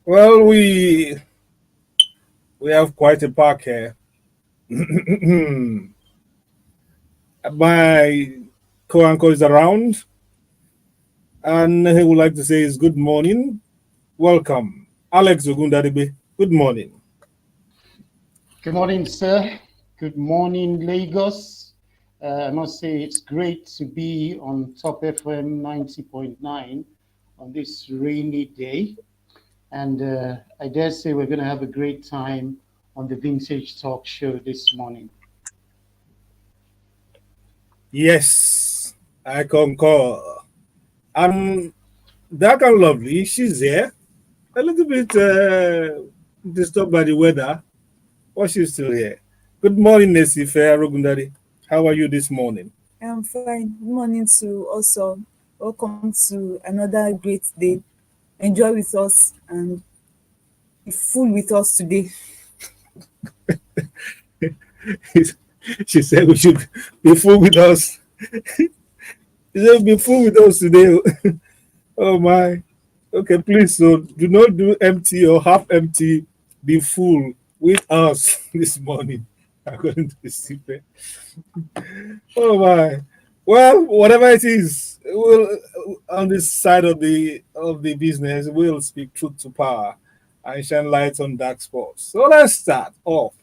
Well, we have quite a park here. My co-uncle is around, and he would like to say is good morning. Welcome, Alex Ogundadibe. Good morning. Good morning, sir. Good morning, Lagos. I must say it's great to be on Top FM 90.9 on this rainy day. And I dare say we're going to have a great time on the Vintage Talk Show this morning. Yes, I concur. And dark and lovely, she's here. A little bit disturbed by the weather, but she's still here. Good morning, Nesife Arogundari. How are you this morning? I'm fine. Good morning to also. Welcome to another great day. Enjoy with us and be full with us today. She said we should be full with us. She said be full with us today. Oh my. Okay, please. So do not do empty or half empty. Be full with us this morning. According to the secret. Oh my. Well, whatever it is, we'll on this side of the business, we'll speak truth to power and shine light on dark spots. So let's start off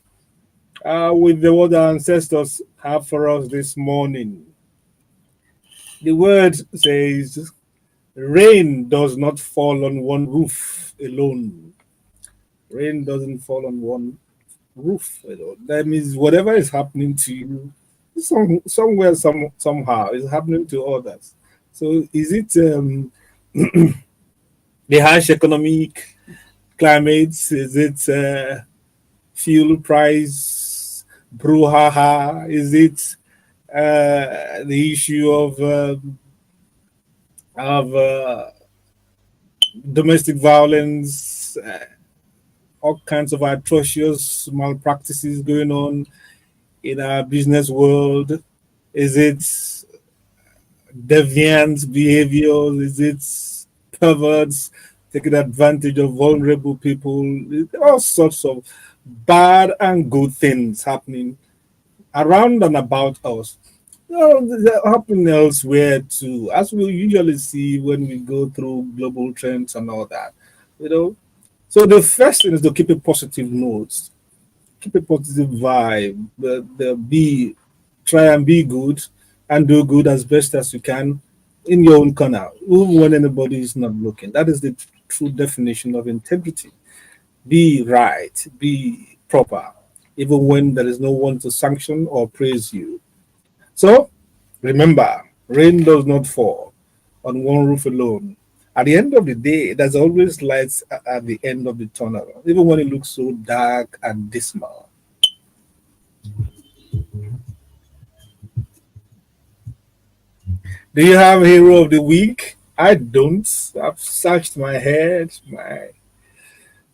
with the what our ancestors have for us this morning. The word says, "Rain does not fall on one roof alone. Rain doesn't fall on one roof alone. That means whatever is happening to you, somewhere, somehow, is happening to others. So, is it the harsh economic climate? Is it fuel price brouhaha? Is it the issue of domestic violence, all kinds of atrocious malpractices going on in our business world? Is it deviant behaviors? Is it perverts taking advantage of vulnerable people? All sorts of bad and good things happening around and about us. They're happening elsewhere too, as we usually see when we go through global trends and all that. You know, so the first thing is to keep a positive note, keep a positive vibe. The be try and be good and do good as best as you can in your own corner, even when anybody is not looking. That is the true definition of integrity. Be right, be proper, even when there is no one to sanction or praise you. So remember, rain does not fall on one roof alone. At the end of the day, there's always lights at the end of the tunnel, even when it looks so dark and dismal. Do you have a hero of the week? I don't. I've searched my head, my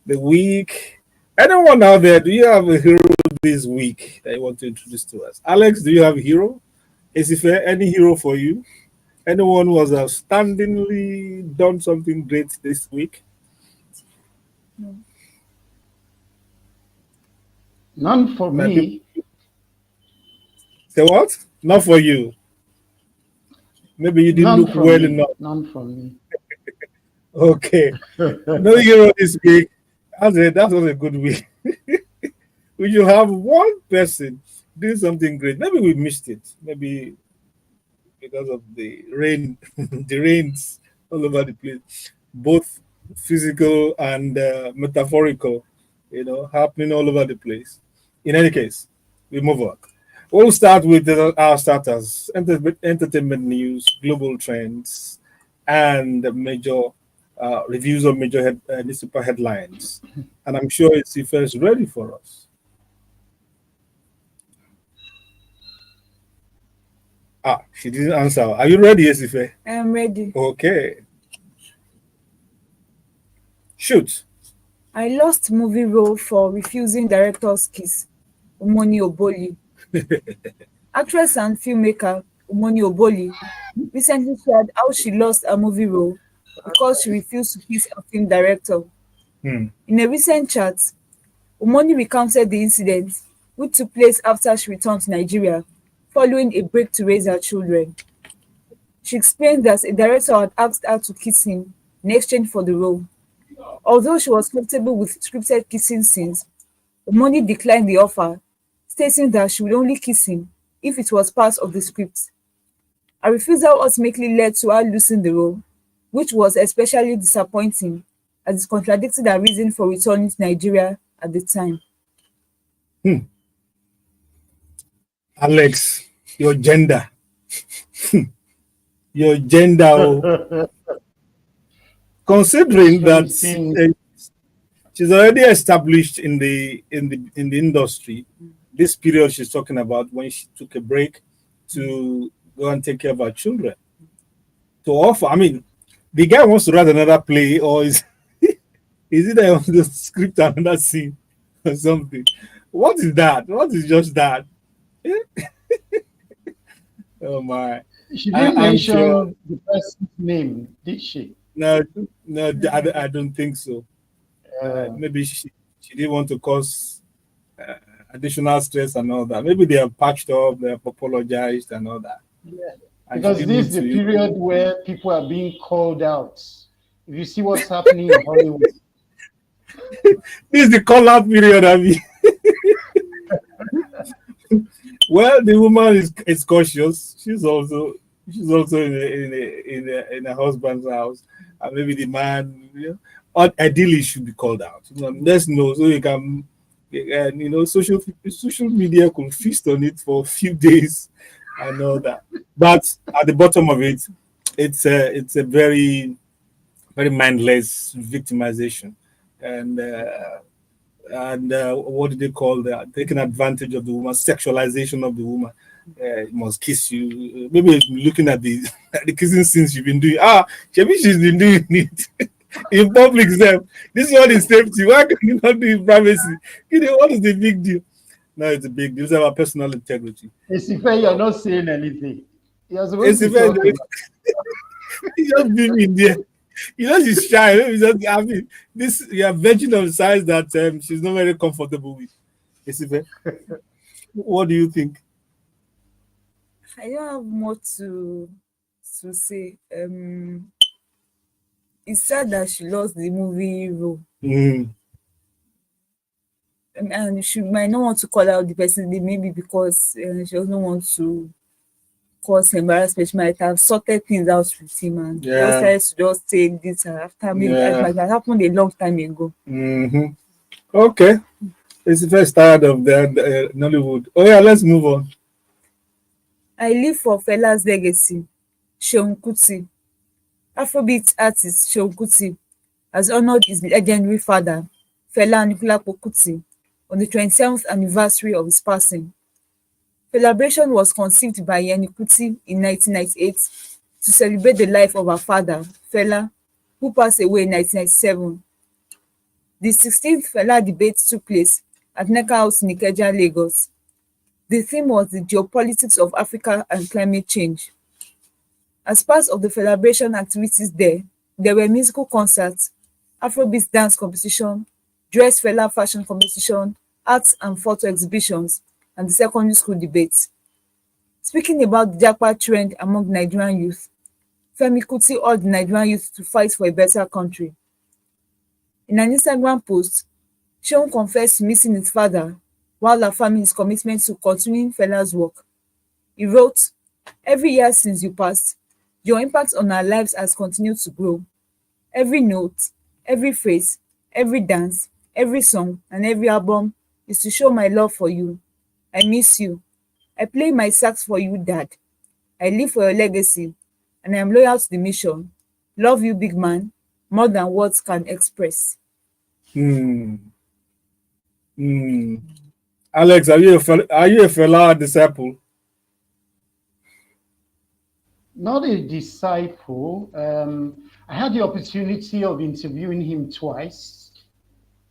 the week. Anyone out there, do you have a hero this week that you want to introduce to us? Alex, do you have a hero? Is it fair? Any hero for you? Anyone who has outstandingly done something great this week? No. None for My people me. say what? Not for you. Maybe you didn't None look from well me. enough. None from me. Okay. No hero this week. That was a good week. We should have one person doing something great. Maybe we missed it. Maybe because of the rain, the rains all over the place, both physical and metaphorical, happening all over the place. In any case, we move on. We'll start with our starters: entertainment news, global trends, and the major reviews of major newspaper headlines. And I'm sure it's first ready for us. Ah, she didn't answer. Are you ready, Esife? I am ready. Okay, shoot. I lost movie role for refusing director's kiss. Umoni Oboli. Actress and filmmaker Umoni Oboli recently shared how she lost a movie role because she refused to kiss a film director. Hmm. In a recent chat, Omoni recounted the incident, which took place after she returned to Nigeria following a break to raise her children. She explained that a director had asked her to kiss him in exchange for the role. Although she was comfortable with scripted kissing scenes, Omoni declined the offer, stating that she would only kiss him if it was part of the script. Her refusal ultimately led to her losing the role, which was especially disappointing as it contradicted her reason for returning to Nigeria at the time. Hmm. Alex, your gender, your gender. Oh, considering that Strange thing. she's already established in the industry. This period she's talking about when she took a break to go and take care of her children. To offer, I mean, the guy wants to write another play, or is it that he wants to script another scene or something? What is that? What is just that? Oh my! She I, didn't I'm sure. mention the person's name, did she? No, no, I don't think so. Uh, Maybe she didn't want to cause uh, additional stress and all that. Maybe they have patched up, they have apologized and all that, yeah. and she Because didn't this need is the to. period where people are being called out. If you see what's happening in Hollywood, This is the call out period. I mean, well, the woman is cautious. She's also in a husband's house, and maybe the man, ideally should be called out. Let's know so you can, and social media could feast on it for a few days and all that. But at the bottom of it, it's a very very mindless victimization, and what do they call that? Taking advantage of the woman, sexualization of the woman. Must kiss you. Maybe looking at the at the kissing scenes you've been doing. Maybe she's been doing it in public. Self. This one is safety. Why can you not do it in privacy? What is the big deal? No, it's a big deal. It's about personal integrity. Esife, you're not saying anything. You're supposed It's a to very, talk about just being in there. She's shy. Maybe just, I mean, this you are virgin of size that she's not very comfortable with. It's a very, what do you think? I don't have more to say. It's sad that she lost the movie role. Mm, And she might not want to call out the person name, maybe because she doesn't want to cause embarrassment. She might have sorted things out with him and just yeah, tries to just say this after maybe it yeah. might have happened a long time ago. Hmm. Okay. It's the first tired of the Nollywood. Oh yeah, let's move on. I live for Fela's legacy. Seun Kuti, Afrobeat artist Seun Kuti has honoured his legendary father, Fela Anikulapo Kuti, on the 27th anniversary of his passing. Celebration was conceived by Yeni Kuti in 1998 to celebrate the life of her father, Fela, who passed away in 1997. The 16th Fela debate took place at Neka House in Ikeja, Lagos. The theme was the geopolitics of Africa and climate change. As part of the celebration activities there were musical concerts, Afrobeat dance competition, dress Fela fashion competition, arts and photo exhibitions, and the secondary school debate. Speaking about the Japa trend among Nigerian youth, Femi Kuti urged Nigerian youth to fight for a better country. In an Instagram post, Seun confessed to missing his father while affirming his commitment to continuing Fela's work. He wrote, "Every year since you passed, your impact on our lives has continued to grow. Every note, every phrase, every dance, every song, and every album is to show my love for you. I miss you. I play my sax for you, Dad. I live for your legacy, and I am loyal to the mission. Love you, big man, more than words can express." Hmm. Hmm. Alex, are you a Fela disciple? not a disciple. I had the opportunity of interviewing him twice.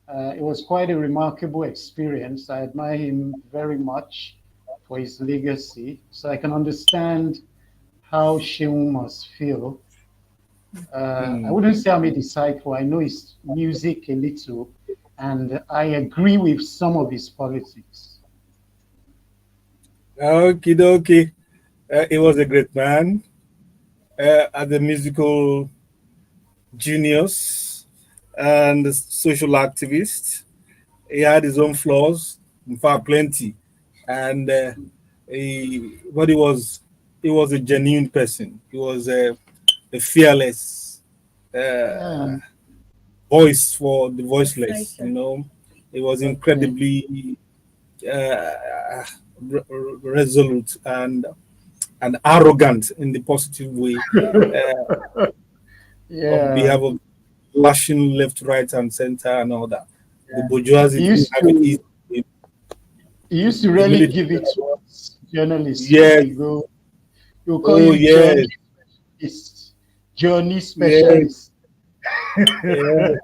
It was quite a remarkable experience. I admire him very much for his legacy. So I can understand how Sheung must feel. I Hmm. wouldn't say I'm a disciple. I know his music a little, and I agree with some of his politics. Okay, okay. He was a great man, as a musical genius and a social activist. He had his own flaws, in fact, plenty. And but he was a genuine person. He was a fearless Yeah, voice for the A voiceless. fighter. He was okay. incredibly resolute and arrogant in the positive way, on Yeah, behalf of lashing left, right, and center and all that. The yeah. bourgeoisie He didn't used have it to easy. The, he used to the really military. give it to us journalists when Yes. we go. We'll call Oh, you yes. Journey Yes. specialist. Yeah.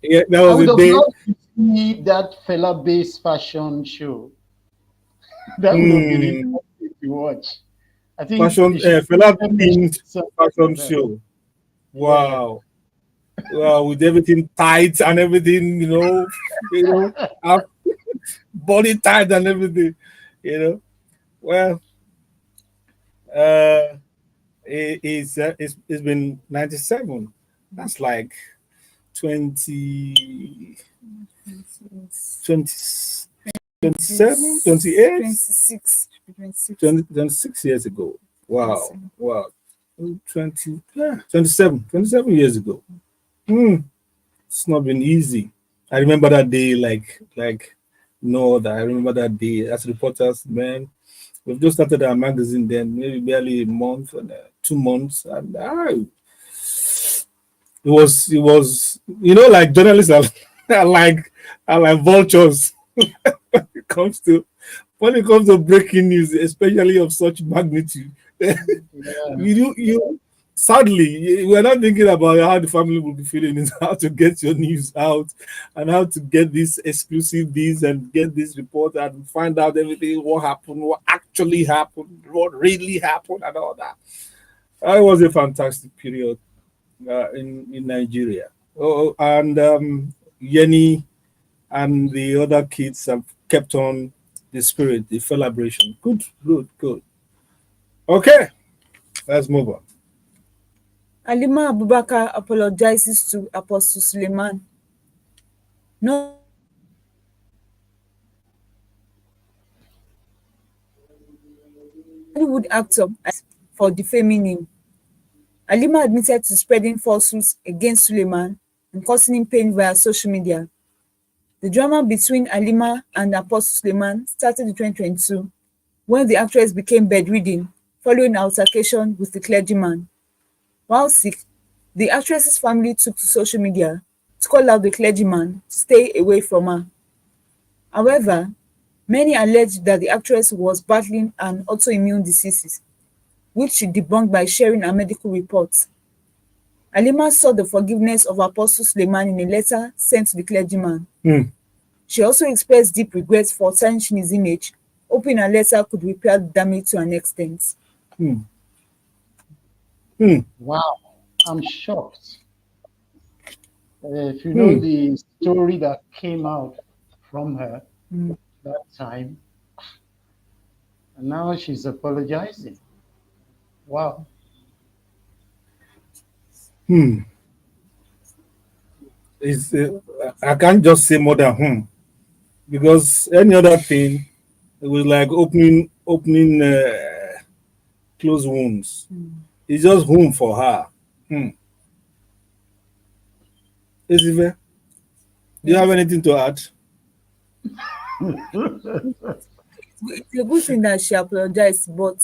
Yeah. That I was would a have day. loved to see that fella-based fashion show. That would have been Hmm. interesting to watch. I think Fashion, they should fella establish themed something fashion like that. show. Yeah. Wow. Well, with everything tight and everything, have body tight and everything, you know. Well, uh, it's been 97. That's like 20, It's 20 27, 28, 26. 26. 20, 26 years ago. Wow. 27. Wow. 20, yeah, 27 years ago. Hmm. It's not been easy. I remember that day like no other. I remember that day as reporters, man. We've just started our magazine then, maybe barely a month and 2 months, and it was like journalists are, are like are like vultures. It comes to when it comes to breaking news, especially of such magnitude. Yeah. You sadly we're not thinking about how the family will be feeling, is how to get your news out and how to get this exclusive this and get this report and find out everything, what happened, what actually happened, what really happened, and all that. It was a fantastic period in Nigeria. Oh, and Yeni and the other kids have kept on the spirit, the celebration. Good, good, good. Okay, let's move on. Halima Abubakar apologizes to Apostle Suleiman. Hollywood actor for defaming him. Halima admitted to spreading falsehoods against Suleiman and causing him pain via social media. The drama between Halima and Apostle Suleiman started in 2022 when the actress became bedridden following an altercation with the clergyman. While sick, the actress's family took to social media to call out the clergyman to stay away from her. However, many alleged that the actress was battling an autoimmune disease, which she debunked by sharing her medical reports. Halima sought the forgiveness of Apostle Suleiman in a letter sent to the clergyman. Hmm, She also expressed deep regret for tarnishing his image, hoping her letter could repair the damage to an extent. hmm, hmm, Wow. I'm shocked. If you know hmm, the story that came out from her Mm. that time, and now she's apologizing. Wow. hmm. I can't just say more than because any other thing it was like opening closed wounds. It's just for her. Hmm. Isive, do you have Yes. anything to add It's a good thing that she apologized, but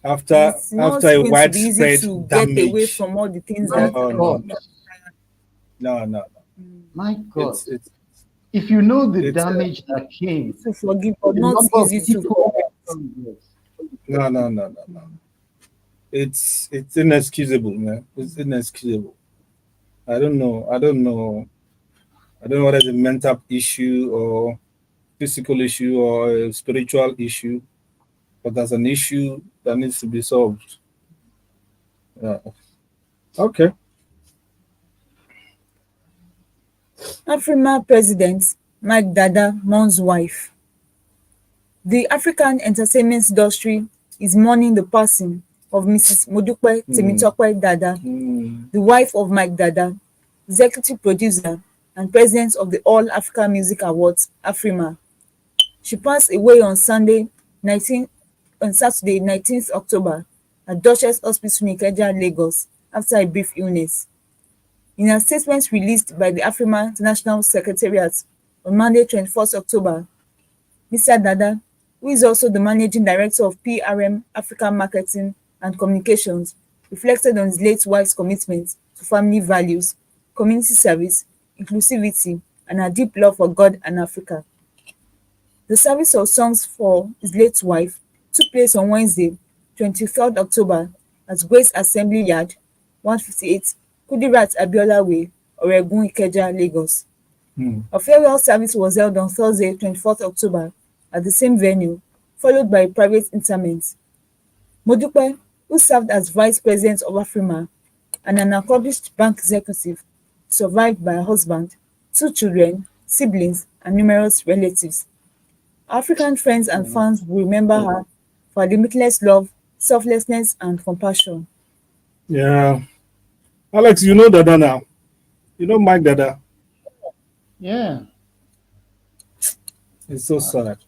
after it's not a going to be easy widespread to get away damage? from all the things My that No, no, God. no, no, no, no. My God. It's If you know the it's damage that came, to forgive, but the not number of easy to people forget. affected. no, no, no, no, no. It's inexcusable, man. It's inexcusable. I don't know. I don't know. I don't know whether it's a mental issue or physical issue or a spiritual issue, but there's an issue that needs to be solved. Yeah. Okay. Afrima President Mike Dada mourns wife. The African entertainment industry is mourning the passing of Mrs. Modupe Temitope Dada, the wife of Mike Dada, executive producer and president of the All Africa Music Awards, Afrima. She passed away on Saturday, 19th October, at Duchess Hospital in Ikeja, Lagos, after a brief illness. In a statement released by the Afrima International Secretariat on Monday, 21st October, Mr. Dada, who is also the managing director of PRM Africa Marketing and Communications, reflected on his late wife's commitment to family values, community service, inclusivity, and her deep love for God and Africa. The service of songs for his late wife took place on Wednesday, 23rd October, at Grace Assembly Yard, 158 Kudirat Abiola Way, Oregun, Ikeja, Lagos. Hmm. A farewell service was held on Thursday, 24th October, at the same venue, followed by a private interment. Modupe, who served as vice president of Afrima and an accomplished bank executive, survived by her husband, two children, siblings, and numerous relatives. African friends and fans will remember her for her limitless love, selflessness, and compassion. Yeah. Alex, you know Dada now. You know Mike Dada. Yeah, It's so I, sad.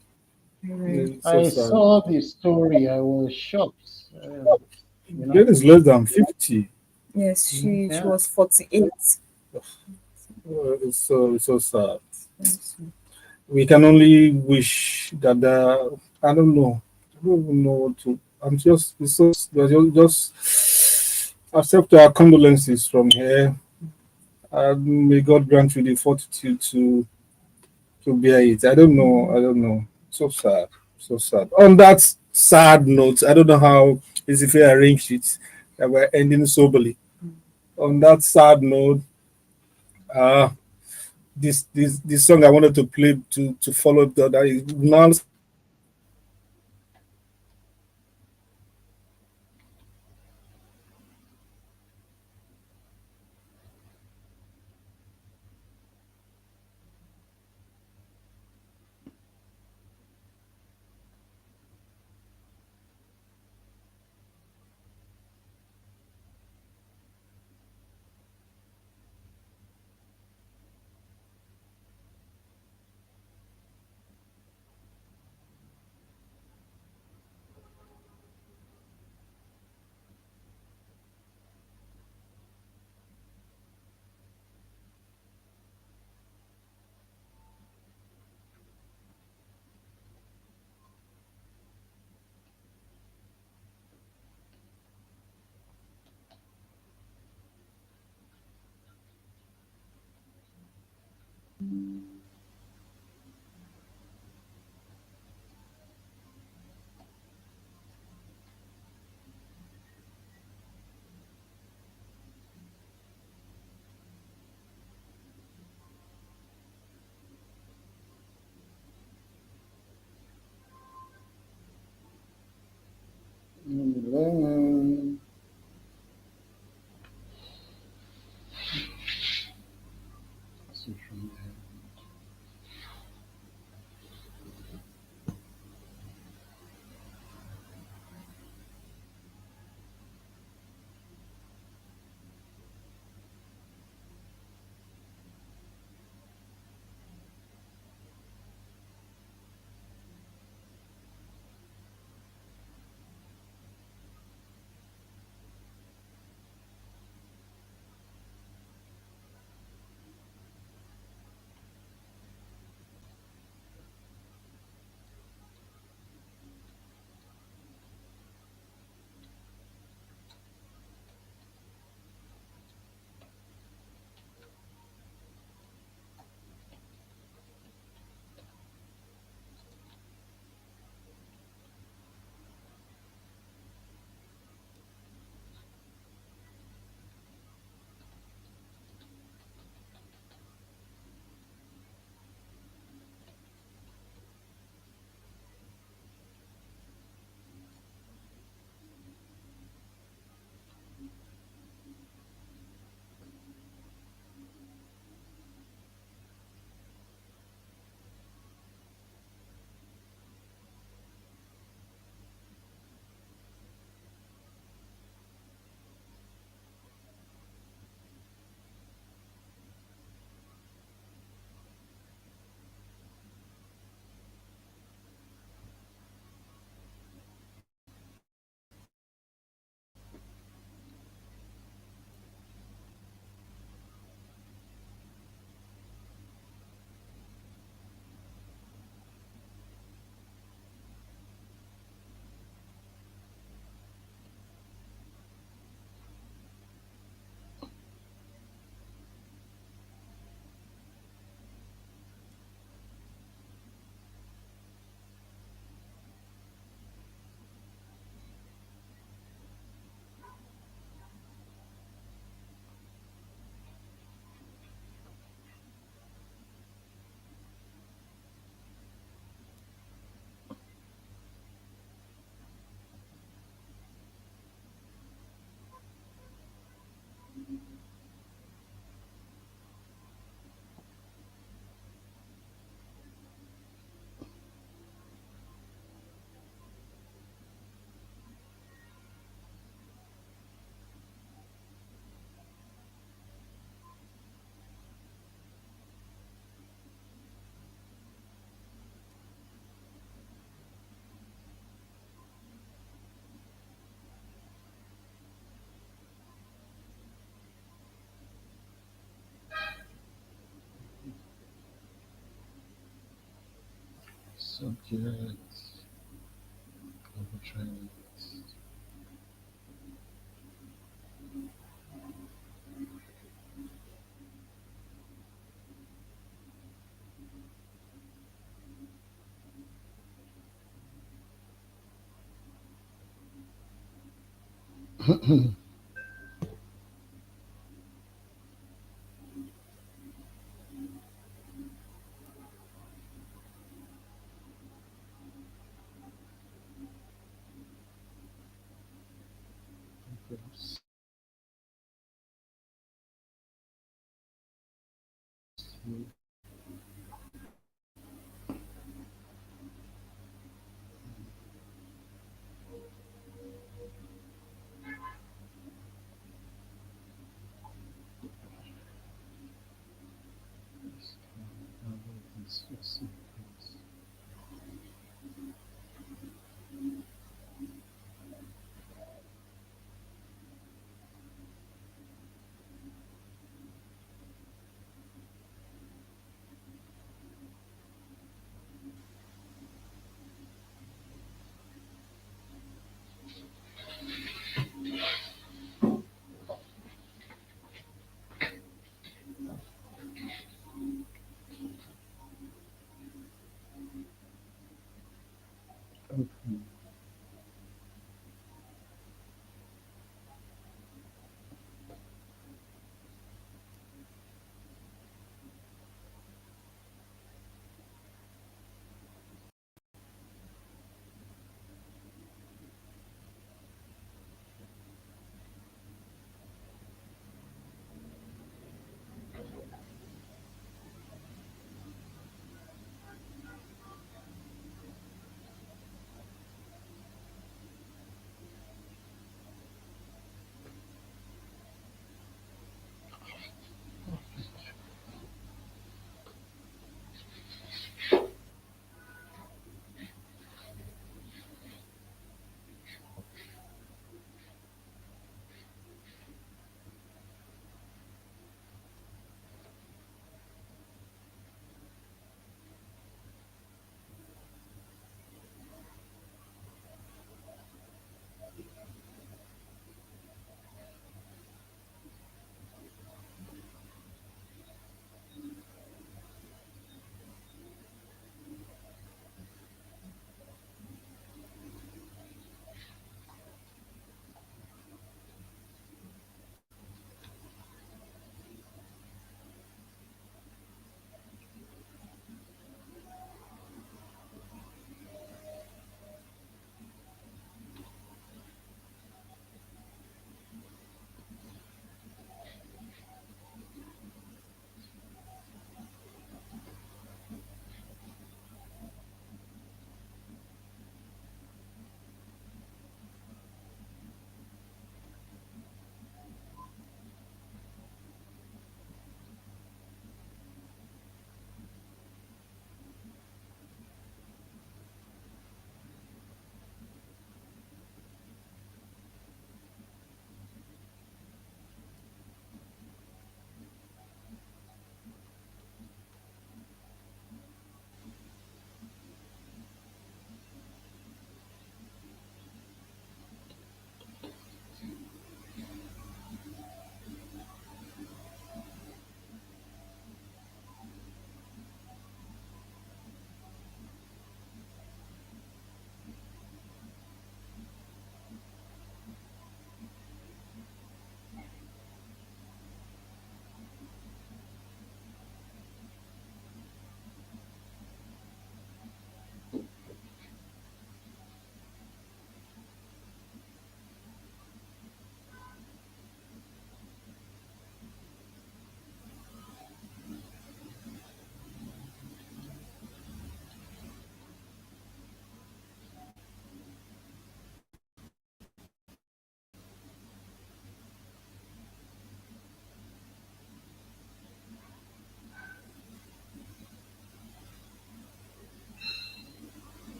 Mm. It's so I sad. saw the story. I was shocked. You know, Girl is less than 50. Yes, she yeah. was 48. It's so sad. Yes. We can only wish that I don't know. I don't even know what to. I'm just it's so just accept our condolences from here. And may God grant you the fortitude to bear it. I don't know. I don't know. So sad. So sad. On that sad note, I don't know how is if we arranged it that we're ending soberly. On that sad note, uh this song I wanted to play to follow up that is now Mm, Subject, portrait.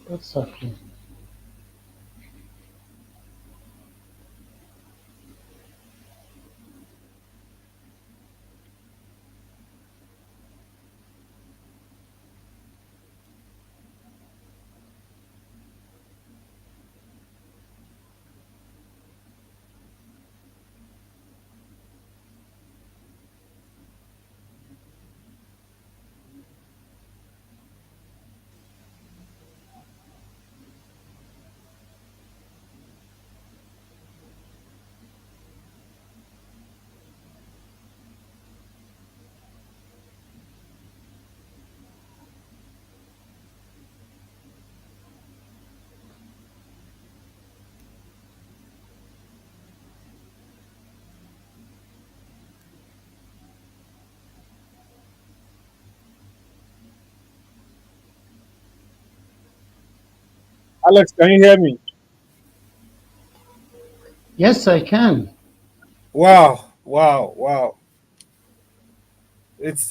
Exactly. Alex, can you hear me? Yes, I can. Wow, wow, wow.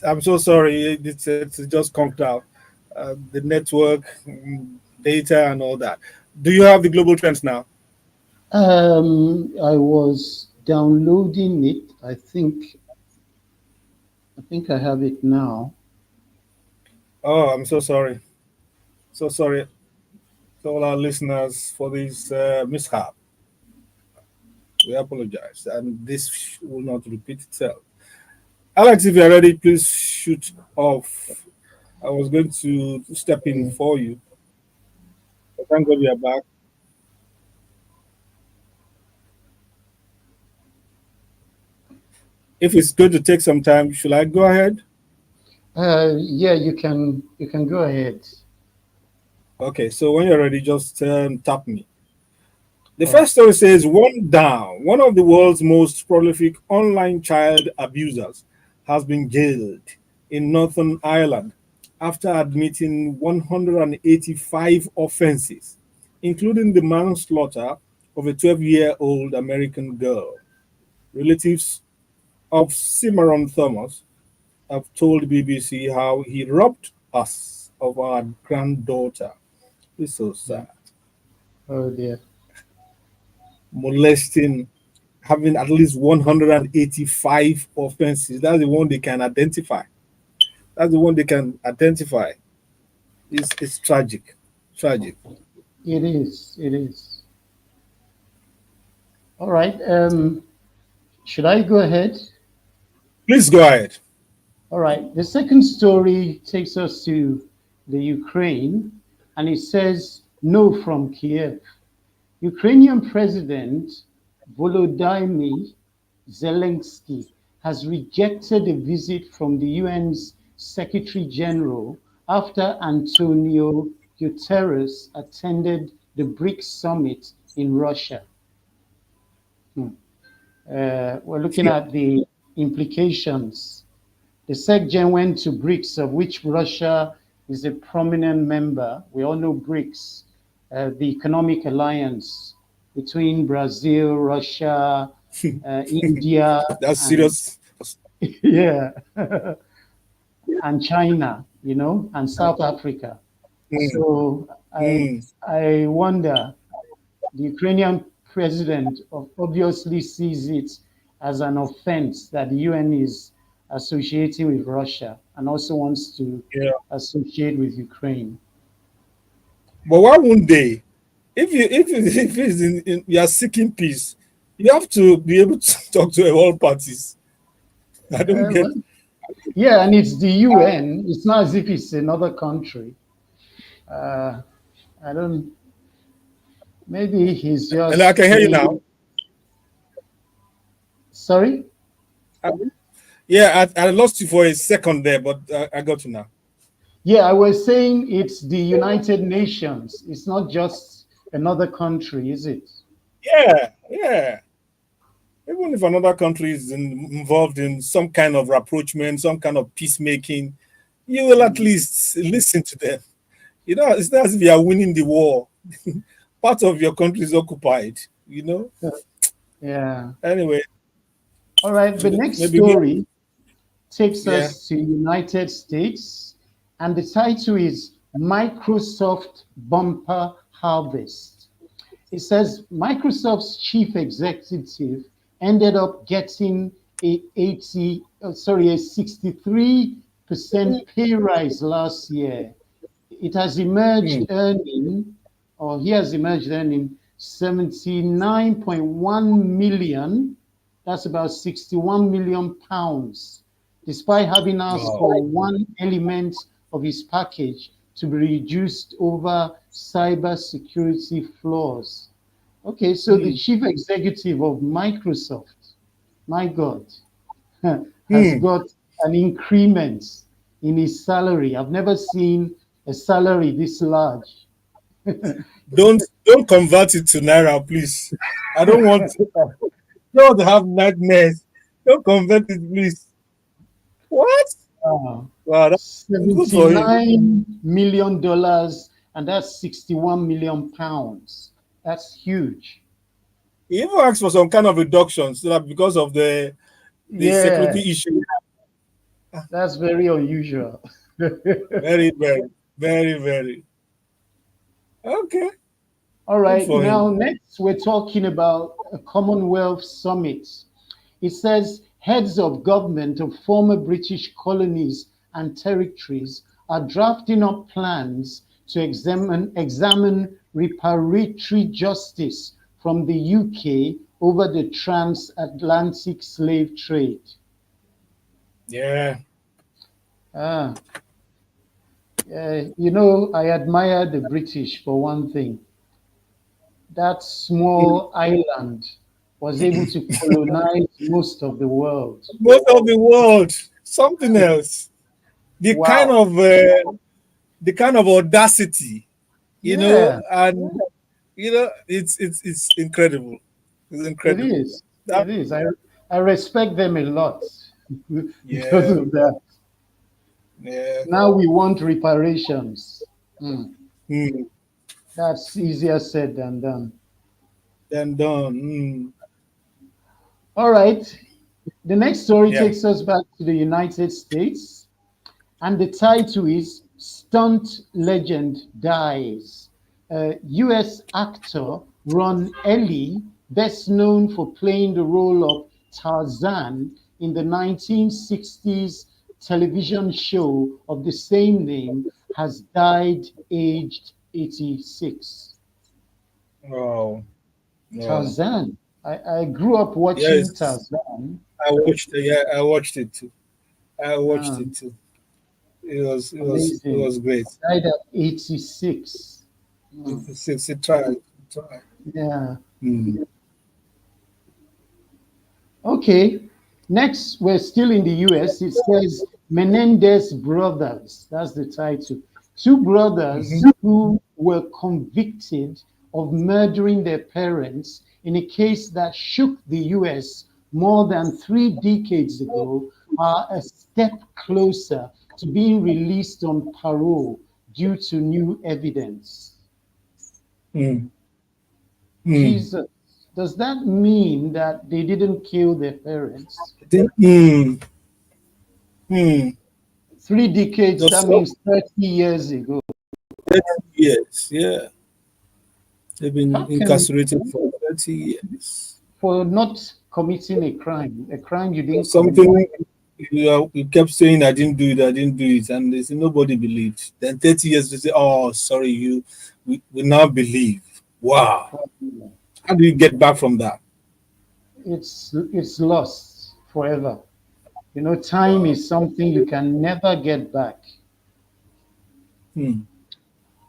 I'm so sorry. It's just conked out. The network, data, and all that. Do you have the global trends now? I was downloading it. I think I have it now. Oh, I'm so sorry. So sorry to all our listeners for this mishap. We apologize, and this will not repeat itself. Alex, if you're ready, please shoot off. I was going to step in Okay. for you, but thank God you're back. If it's going to take some time, should I go ahead? Yeah, you can go ahead. Okay, so when you're ready, just tap me. The All right. first story says one down. One of the world's most prolific online child abusers has been jailed in Northern Ireland after admitting 185 offenses, including the manslaughter of a 12-year-old American girl. Relatives of Cimarron Thomas have told BBC how he robbed us of our granddaughter. It's so Yeah. sad. Oh dear. Molesting, having at least 185 offenses. That's the one they can identify. That's the one they can identify. It's tragic. Tragic. It is. It is. All right. Should I go ahead? Please go ahead. All right. The second story takes us to the Ukraine, and it says no from Kiev. Ukrainian President Volodymyr Zelensky has rejected a visit from the UN's Secretary General after Antonio Guterres attended the BRICS summit in Russia. Hmm. We're looking at the implications. The SecGen went to BRICS, of which Russia is a prominent member. We all know BRICS, the economic alliance between Brazil, Russia, India, That's and serious. yeah, and China, and South Africa. Mm, So I mm. I wonder, the Ukrainian president obviously sees it as an offense that the UN is associating with Russia and also wants to Yeah. associate with Ukraine. But why won't they? If it's you are seeking peace, you have to be able to talk to all parties. I don't get. Well, yeah, and it's the UN. It's not as if it's another country. Uh, I don't. Maybe he's And I just can hear you now. being. Sorry. Yeah, I lost you for a second there, but I got you now. Yeah, I was saying it's the United Nations. It's not just another country, is it? Yeah, yeah. Even if another country is involved in some kind of rapprochement, some kind of peacemaking, you will at Mm, least listen to them. You know, it's not as if you are winning the war. Part of your country is occupied, you know? yeah. Anyway, All right. The next maybe we, story takes yeah. us to United States, and the title is Microsoft bumper harvest. It says Microsoft's chief executive ended up getting a 63% pay rise last year. It has emerged earning, or he has emerged earning 79.1 million. That's about 61 million pounds, despite having asked for one element of his package to be reduced over cyber security flaws. Okay, so the chief executive of Microsoft, my God, has got an increment in his salary. I've never seen a salary this large. Don't convert it to naira, please. I don't have nightmares. Don't convert it, please. What? Uh, Wow, that's good for him. $79 million, and that's 61 million pounds. That's huge. He even asked for some kind of reduction so that because of the Yeah, security issue. that's very unusual. Very, very, very, very. Okay, All good right, for now him. next we're talking about a Commonwealth Summit. It says heads of government of former British colonies and territories are drafting up plans to examine reparatory justice from the UK over the transatlantic slave trade. Yeah. Ah, you know, I admire the British for one thing. That small island was able to colonize most of the world. Most of the world, something else. The kind Wow. of the kind of audacity, Yeah, and it's incredible. It's it incredible. is. That It is. I respect them a lot because yeah, of that. yeah. Now we want reparations. Hmm. Mm. That's easier said than done. Then done. Mm. All right. The next story Yeah. takes us back to the United States, and the title is Stunt Legend Dies. US actor Ron Ely, best known for playing the role of Tarzan in the 1960s television show of the same name, has died aged 86. Wow. Wow. Tarzan. I grew up watching Yes. Tarzan. I watched it. Yeah, I watched it too. I watched Um, it too. It was Amazing. great. Died at 86. Mm, It's a try. Try. yeah. Mm. Okay. Next, we're still in the US. It says Menendez brothers. That's the title. Two brothers Mhm. who were convicted of murdering their parents in a case that shook the US more than 3 decades ago are a step closer to being released on parole due to new evidence. Mm. Mm. Jesus, does that mean that they didn't kill their parents? Mm. Mm. 3 decades, Just that means 30 years ago. 30 years. Yeah. They've been How can, incarcerated for 30 years. for not committing a crime you didn't commit? Something you kept saying, I didn't do it, I didn't do it. And they say, nobody believed. Then 30 years, they say, oh, sorry, we now believe. Wow. How do you get back from that? It's lost forever. You know, time Wow. is something you can never get back. Hmm.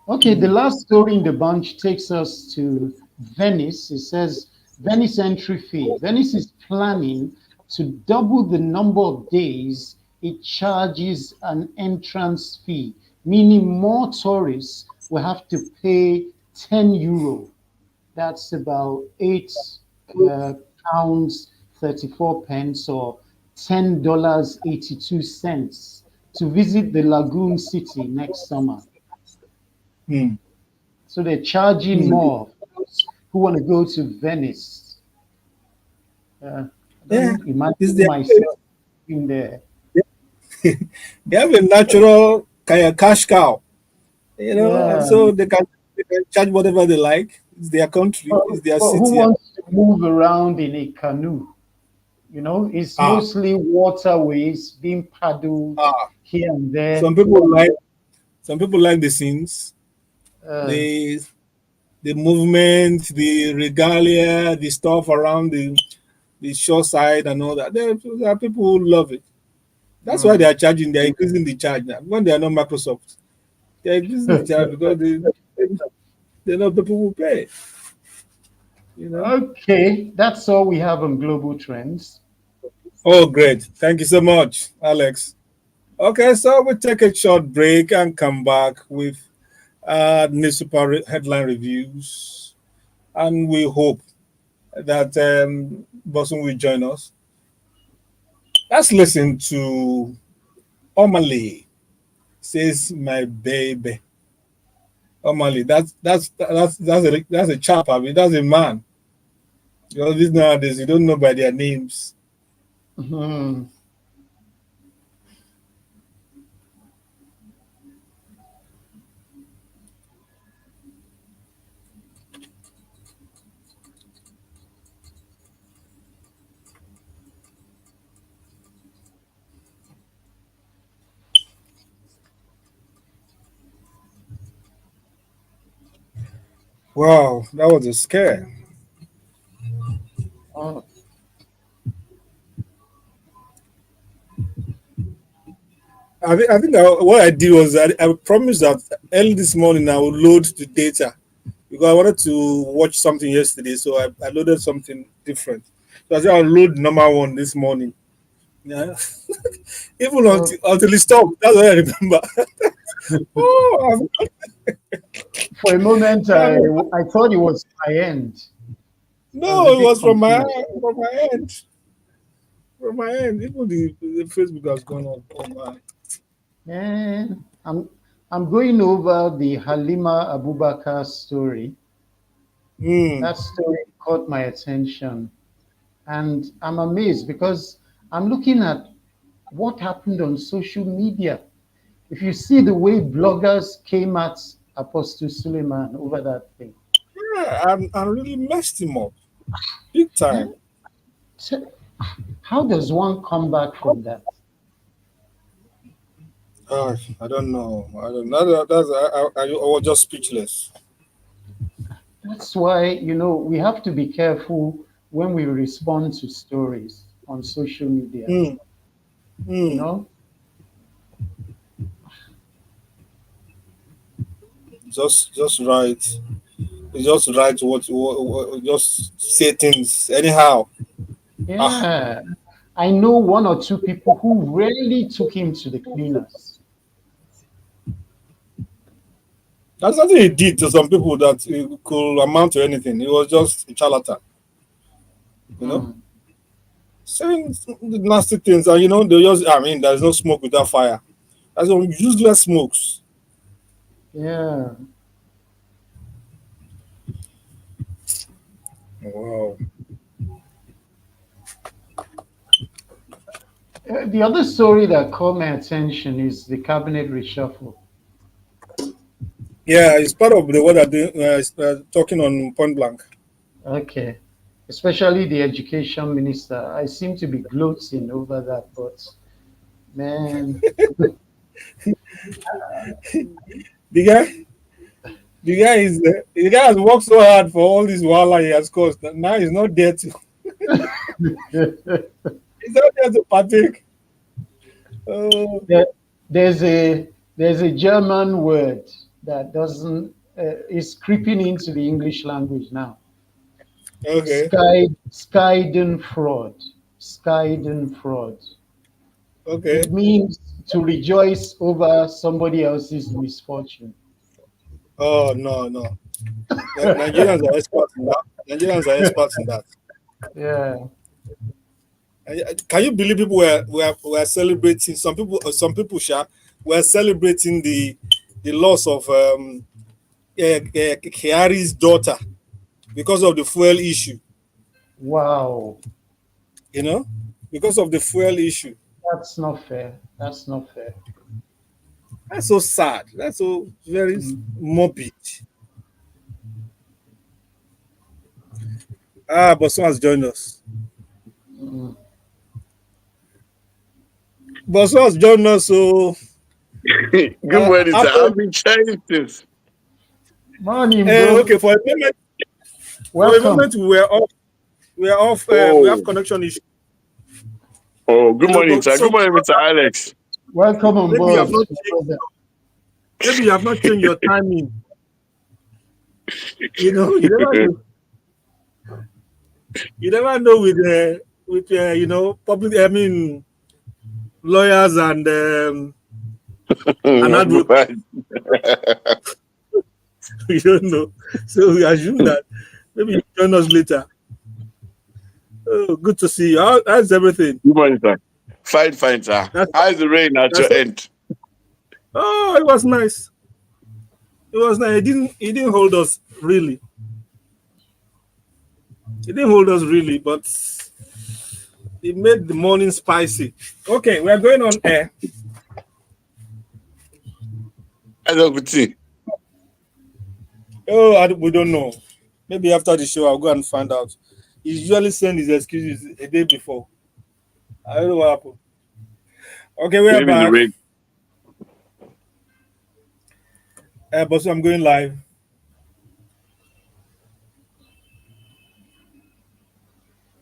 Okay, the Hmm. last story in the bunch takes us to Venice. It says Venice entry fee. Venice is planning to double the number of days it charges an entrance fee, meaning more tourists will have to pay €10. That's about uh, pounds 34 pence, or $10.82 to visit the lagoon city next summer. Hmm. So they're charging Hmm. more for those who want to go to Venice. I Yeah. don't It's imagine their place. myself in there. They have a natural kind of cash cow. Yeah. so they can charge whatever they like. It's their country, it's their But who city. wants to move around in a canoe? It's Ah, mostly waterways being paddled ah. here and there. Some people like some people like the scenes, Uh, the the movement, the regalia, the stuff around the shore side and all that. There are people who love it. That's why they mm. are charging. They are increasing the charge now. When they are not Microsoft, they are increasing the charge because they know people will pay. You know. Okay, that's all we have on global trends. Oh, great! Thank you so much, Alex. Okay, so we'll take a short break and come back with newspaper headline reviews, and we hope that Bosun will join us. Let's listen to Omali says my baby. Omali, that's a chap. I mean, that's a man. These nowadays you don't know by their names. Mhm. Wow, that was a scare. Oh, I think what I did was I promised that early this morning I would load the data because I wanted to watch something yesterday, so I loaded something different. So I said I'll load number one this morning. Yeah. Even oh. until it stopped. That's what I remember. Oh, For a moment, that I thought it was my end. I was a no, it bit was confused. from my end. From my end. Even the Facebook has gone on. Oh my. Eh, I'm I'm going over the Halima Abubakar story. Hmm. That story caught my attention, and I'm amazed because I'm looking at what happened on social media. If you see the way bloggers came at Apostle Suleiman over that thing, Yeah, I really messed him up. Big eh? time. So how does one come back from that? I don't know. I don't know. I was just speechless. That's why, we have to be careful when we respond to stories on social media. Hmm. You Hmm. know, Just right. Just right. Just say things anyhow. Ah, yeah, I know one or two people who really took him to the cleaners. that's nothing he did to some people that it could amount to anything. He was just a charlatan. You know, Hmm. saying nasty things, and they just. I mean, there's no smoke without fire. That's some useless smokes. Yeah. Wow. The other story that caught my attention is the cabinet reshuffle. Yeah, it's part of the what I do. Talking on point blank. Okay. Especially the education minister. I seem to be gloating over that, but man, The guy, the guy has worked so hard for all this while he has caused. Now he's not there to. He's not there to partake. Oh, there, there's a German word that doesn't is creeping into the English language now. okay, Skyden fraud. Skyden fraud. okay. It means to rejoice over somebody else's misfortune. Oh no, no. Nigerians are experts in that. Nigerians are experts in that. Yeah. Can you believe people were celebrating? Some people, were celebrating the loss of Kiari's daughter because of the fuel issue. Wow. You know, because of the fuel issue. That's not fair. That's not fair. That's so sad. That's so very morbid. But someone has joined us. Mm. But someone has joined us. So Good morning, sir. after I've been trying this. Morning, bro. okay, for a Welcome. moment we were off. We are off. We have Oh, connection issue. good morning, But sir. Good so morning, Mr. Alex. Welcome on maybe you have board, not my changed. brother. Maybe you have not changed your timing. You never know with public. I mean lawyers and advocates. We don't know. So we assume that maybe you join us later. Oh, good to see you. How's everything? Good morning, sir. Fine, fine, sir. That's How's the rain at that's your end? oh, it was nice. It was nice. It didn't hold us really. It didn't hold us really, but it made the morning spicy. Okay, we are going on air. How's everything? Oh, we don't know. Maybe after the show, I'll go and find out. He usually send his excuses a day before. I don't know what happened. Okay, we are Maybe the back. rain. But so I'm going live.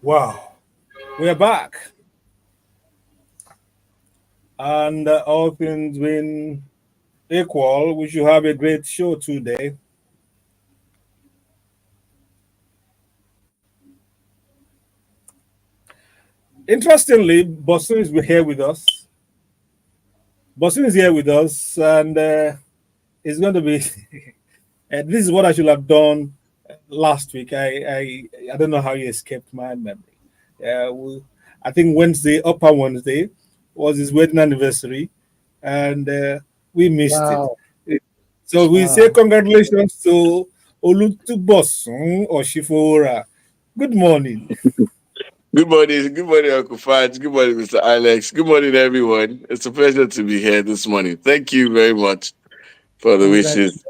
Wow, we are back, and all things being equal, we should have a great show today. Interestingly, Boston is here with us. Boston is here with us, and it's going to be. This is what I should have done last week. I don't know how you escaped my memory. I think Upper Wednesday, was his wedding anniversary, and we missed it. Wow. So we say Wow. congratulations to Olutu Bosun Oshifora. Good morning. Good morning, Uncle Fat. Good morning, Mr. Alex. Good morning, everyone. It's a pleasure to be here this morning. Thank you very much for the wishes.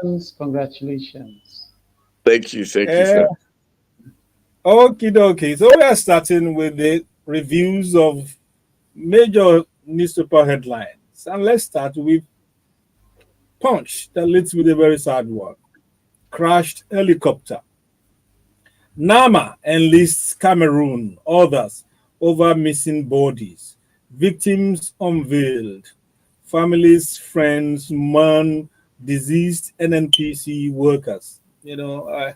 Congratulations. Congratulations. Thank you, Uh, sir. Okie dokie. So we are starting with the reviews of major newspaper headlines. And let's start with Punch, that leads with a very sad one. Crashed helicopter. Nama enlists Cameroon, others over missing bodies. Victims unveiled. Families, friends mourn deceased NNPC workers. I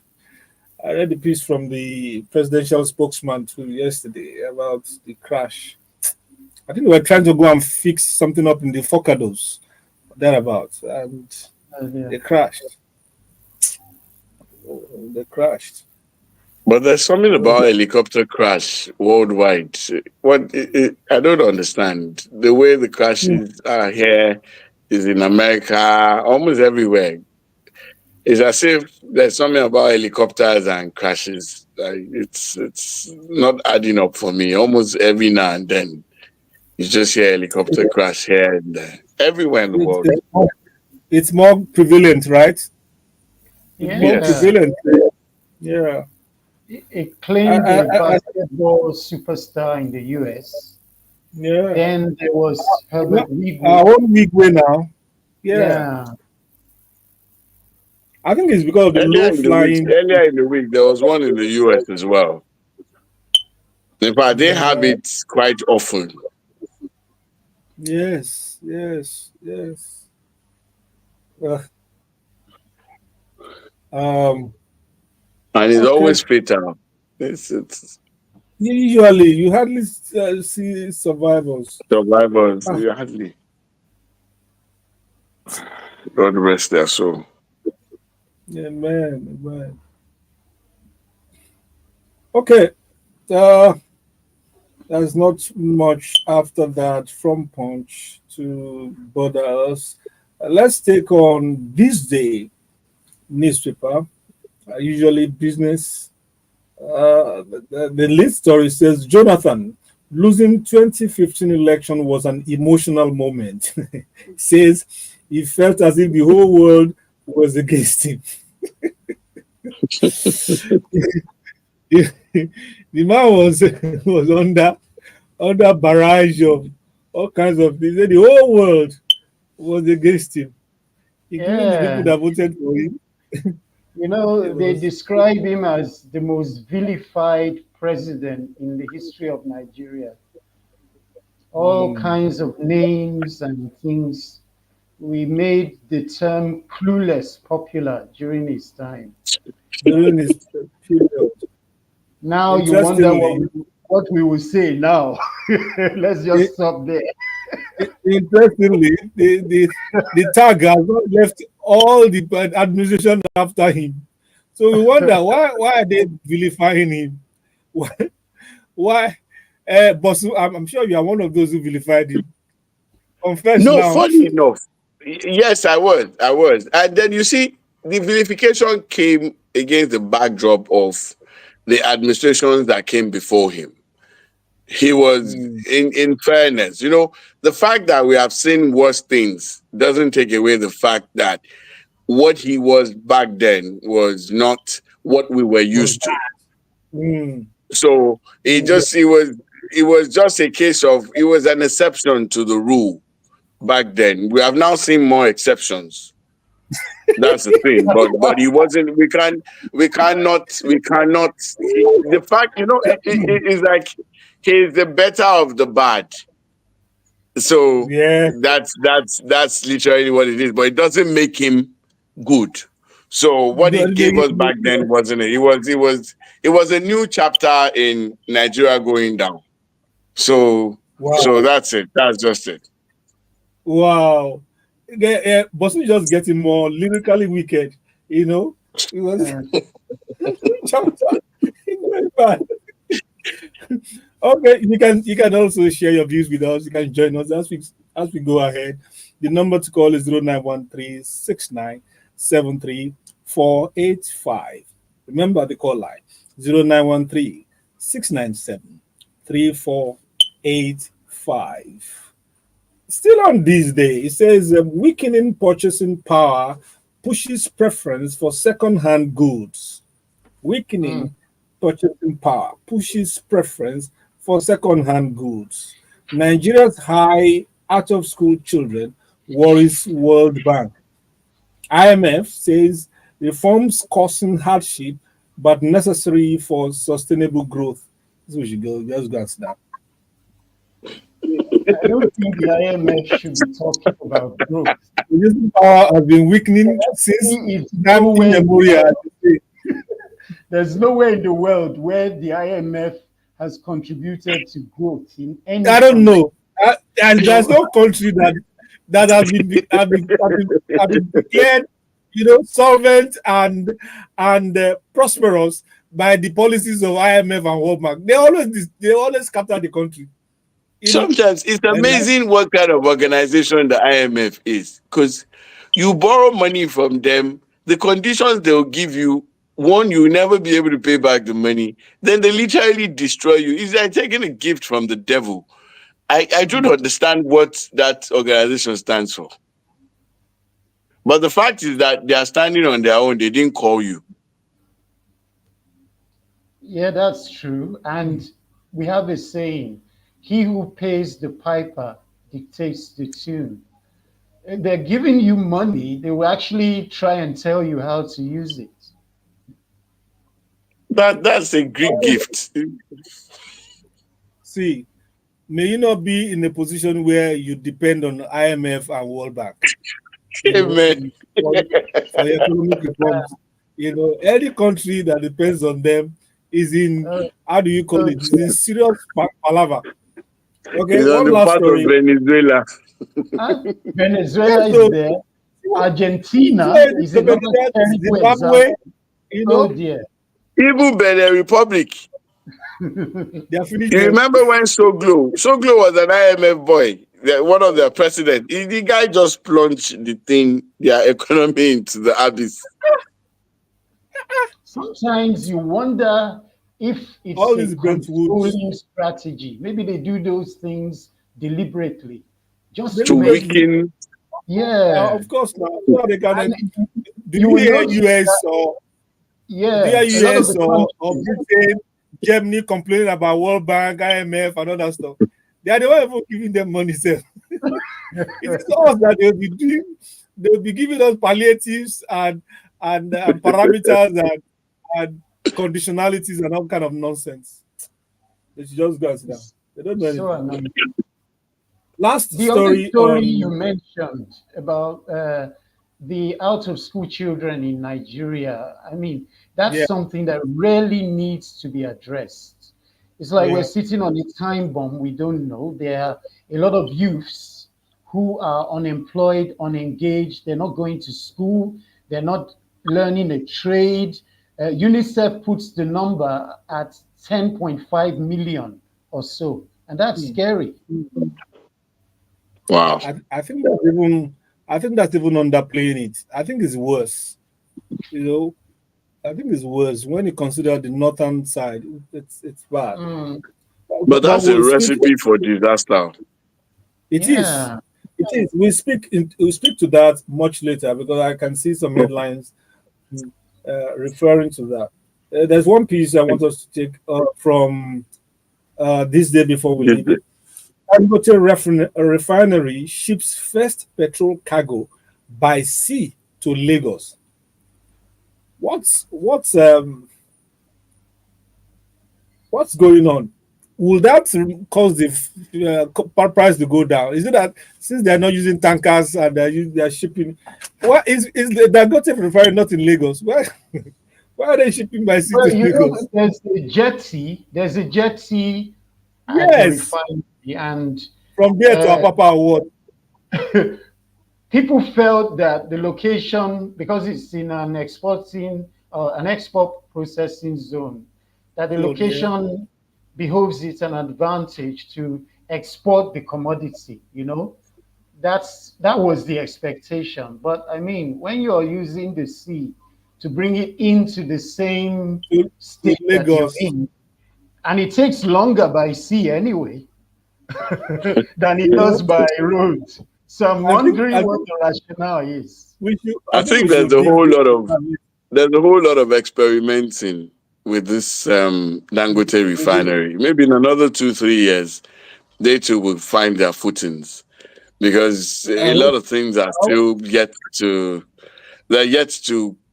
read the piece from the presidential spokesman too yesterday about the crash. I think they were trying to go and fix something up in the Focados, thereabouts, and Yeah. they crashed. They crashed. But there's something about helicopter crash worldwide. I don't understand. The way the crashes are here is in America, almost everywhere. It's as if there's something about helicopters and crashes. It's not adding up for me. Almost every now and then, you just hear helicopter crash here and there, everywhere in the It's, world. it's, more, it's more prevalent, right? It's more Yes. Yeah. prevalent. Yeah. It I, claimed I, a I, I- basketball superstar in the US. yeah. Then there was Not Herbert Wigwe. our own week way now. Yeah. Yeah. I think it's because of the low flying. Earlier in the week, there was one in the US as well. In fact, they have Yeah. it quite often. Yes. Yes. Yes. Uh, um. And it's Okay. always fatal. It's Usually, you hardly see survivors. survivors. Ah, You hardly. God rest their soul. yeah, man, man. Okay. Uh, there's not much after that from Punch to bother us. Let's take on this day newspaper. Usually business. The lead story says Jonathan Losing 2015 election was an emotional moment. Says he felt as if the whole world was against him. The man was was under barrage of all kinds of things. The whole world was against him, including the people Yeah. that voted for him. It They was describe him as the most vilified president in the history of Nigeria. All mm, kinds of names and things. We made the term clueless popular during his time. during his period. Now you wonder Interestingly, what we will say now. Let's i- just stop there. interestingly, the tag has not left all the administration after him. So we wonder why are they vilifying him? Why? Why? But I'm sure you are one of those who vilified him. Confess No, now. funny enough, yes, I was, and then you see, the vilification came against the backdrop of the administrations that came before him. He was, Mm, in fairness, the fact that we have seen worse things doesn't take away the fact that what he was back then was not what we were was used to. mm, So mm, it was just a case of, it was an exception to the rule back then. We have now seen more exceptions. That's the thing. But he wasn't. We cannot. The fact, is like, he's the better of the bad. So yeah. that's literally what it is. But it doesn't make him good. So what he Don't make gave us it- back then wasn't it? It was a new chapter in Nigeria going down. So so Wow. that's it. That's just it. Wow. Bosu just getting more lyrically wicked, you know. It was Uh, chapter. It's very bad. Okay, you can also share your views with us. You can join us as we go ahead. The number to call is 0913-6973-485. Remember the call line 0913-697-3485. Still on this day, it says weakening purchasing power pushes preference for second-hand goods. mm, Weakening purchasing power pushes preference for second-hand goods. Nigeria's high out-of-school children worries World Bank. IMF says reforms causing hardship but necessary for sustainable growth. This is we should go. Just go and snap. I don't think the IMF should be talking about growth. Purchasing power has been weakening since It's time immemorial. there's nowhere in the world where the IMF has contributed to growth in any I don't country. know. There's So, no country that has been declared, solvent and prosperous by the policies of IMF and World Bank. They always scatter the country. You know, Sometimes it's and like, amazing what kind of organization the IMF is, because you borrow money from them, the conditions they'll give you, one, you'll never be able to pay back the money. Then they literally destroy you. It's like taking a gift from the devil. I don't understand what that organization stands for. But the fact is that they are standing on their own. They didn't call you. yeah, that's true. And we have a saying, he who pays the piper dictates the tune. They're giving you money, they will actually try and tell you how to use it. That's a Greek gift. see, may you not be in a position where you depend on IMF and World Bank, Amen. for, for your economic reforms. Any country that depends on them is in, Uh, how do you call so it? Is in serious palaver. Okay, It's on one the last part of story. Venezuela. Venezuela Yes, is so there. so Argentina it is is another Venezuela, terrible Zimbabwe, example. you Oh know, dear. Even Benin Republic. they are finished You there. remember when Soglo was an IMF boy, one of their presidents. The guy just plunged their economy into the abyss. Sometimes you wonder if All it's a these Brentwood, controlling strategy, maybe they do those things deliberately, just to To make, deliberately, weaken. yeah. of course, now so they can. And Do you you will hear notice US that, or do you yeah, a hear lot of US the or countries, Britain, Germany complaining about World Bank, IMF, and all that stuff? They are the one even giving them money, sir. It is us that they'll be doing. They'll be giving us palliatives and parameters and conditionalities and all kind of nonsense. They should just go and sit down. it's, They don't know it's so anything. annoying. Last The other story story you on mentioned about the out of school children in Nigeria, I mean, that's yeah, something that really needs to be addressed. It's like we're yeah. sitting on a time bomb. We don't know. There are a lot of youths who are unemployed, unengaged. They're not going to school. They're not learning a trade. UNICEF puts the number at 10.5 million or so. And that's Hmm. scary. Wow. I think that's even underplaying it. I think it's worse. You know, I think it's worse when you consider the northern side. It's bad. Mm. But But that's a we'll speak. recipe for disaster. It is. Yeah. It is. We speak to that much later because I can see some headlines referring to that. There's one piece I want us to take from this day before we leave it. Dangote refinery ships first petrol cargo by sea to Lagos. What's going on? Will that cause the price to go down? Is it that since they are not using tankers and they are shipping, what is the Dangote refinery not in Lagos? Why are they shipping by sea Well, to you know, Lagos? there's a jetty at the Yes, refinery, and from there to uh, Apapa or what? people felt that the location, because it's in an export processing zone, that the So yeah, location behoves it an advantage to export the commodity. You know, that was the expectation. But I mean, when you're using the sea to bring it into the same to state that you're Lagos. in, and it takes longer by sea anyway than it You does know, by road. So I'm wondering I what think the rationale is. I I think we think there's should a dig whole deep. lot of experimenting with this Dangote refinery. Maybe in another 2-3 years, they too will find their footings because I a lot hope, of things are I hope, still yet to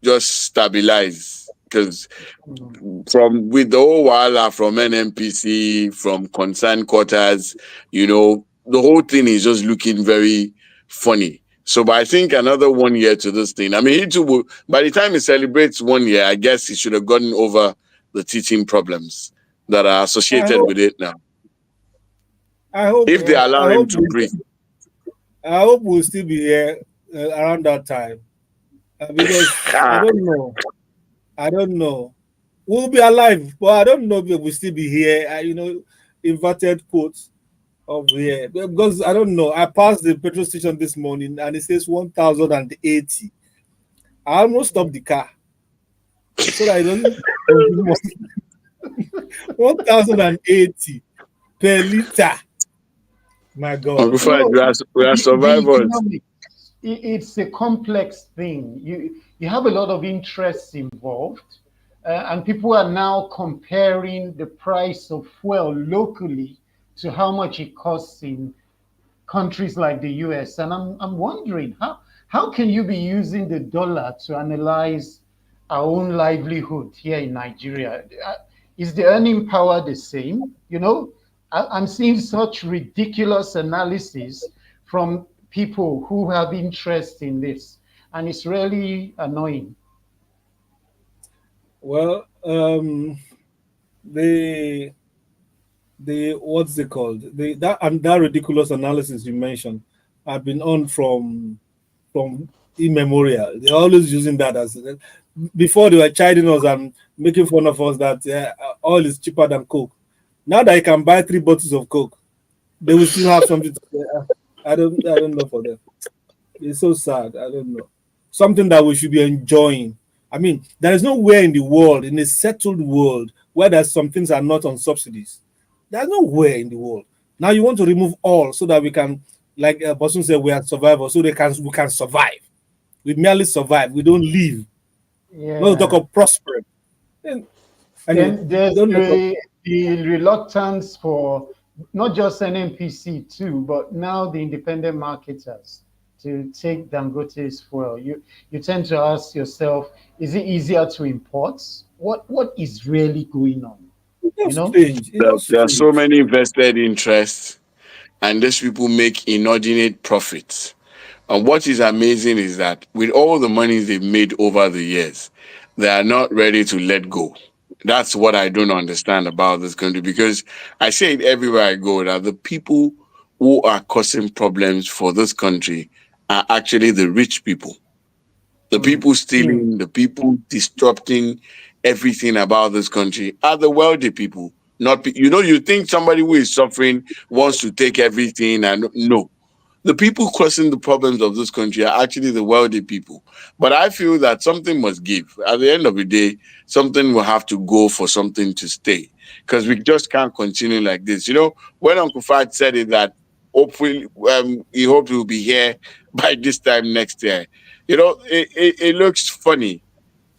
just stabilize. Because from with the whole wala from NMPC, from concerned quarters, the whole thing is just looking very funny. So, but I think another 1 year to this thing. I mean, by the time it celebrates 1 year, I guess it should have gotten over the teaching problems that are I associated hope, with it now. I hope, If they Yeah. allow him to breathe. I hope we'll still be here around that time because I Ah, don't know. I don't know. We'll be alive, but I don't know if we'll still be here. Inverted quotes of here because I don't know. I passed the petrol station this morning and it says 1,080. I almost stopped the car so that it doesn't consume more. 1,080 per liter. My God. Uncle Fred, No, we are the survivors. economics, it's a complex thing. You have a lot of interests involved, and people are now comparing the price of fuel locally to how much it costs in countries like the US. And I'm wondering how can you be using the dollar to analyze our own livelihood here in Nigeria? Is the earning power the same? You know, I'm seeing such ridiculous analysis from people who have interest in this, and it's really annoying. Well, the what's it called? That ridiculous analysis you mentioned, I've been on from immemorial. They're always using that as before they were chiding us and making fun of us that oil is cheaper than coke. Now that you can buy 3 bottles of coke, they will still have something to say. I don't know for them. It's so sad. I don't know. Something that we should be enjoying. I mean, there is nowhere in the world, in a settled world, where there's some things are not on subsidies. There's nowhere in the world. Now you want to remove all so that we can, like Bosun said, we are survivors, so we can survive. We merely survive. We don't live. Not to talk Yeah. of prospering. Anyway, Then there's don't let us. the reluctance for not just NNPC too, but now the independent marketers to take Dangote's fuel. You tend to ask yourself, is it easier to import? What is really going on? It's You just know? strange. It's just There are so strange. many vested interests, and these people make inordinate profits. And what is amazing is that with all the money they've made over the years, they are not ready to let go. That's what I don't understand about this country, because I say it everywhere I go that the people who are causing problems for this country are actually the rich people. The Mm. people stealing, the people disrupting everything about this country are the wealthy people. Not, you think somebody who is suffering wants to take everything, and no, the people causing the problems of this country are actually the wealthy people. But I feel that something must give. At the end of the day, something will have to go for something to stay, because we just can't continue like this. When Uncle Fat said it, that hopefully he hoped we'll be here by this time next year. It looks funny,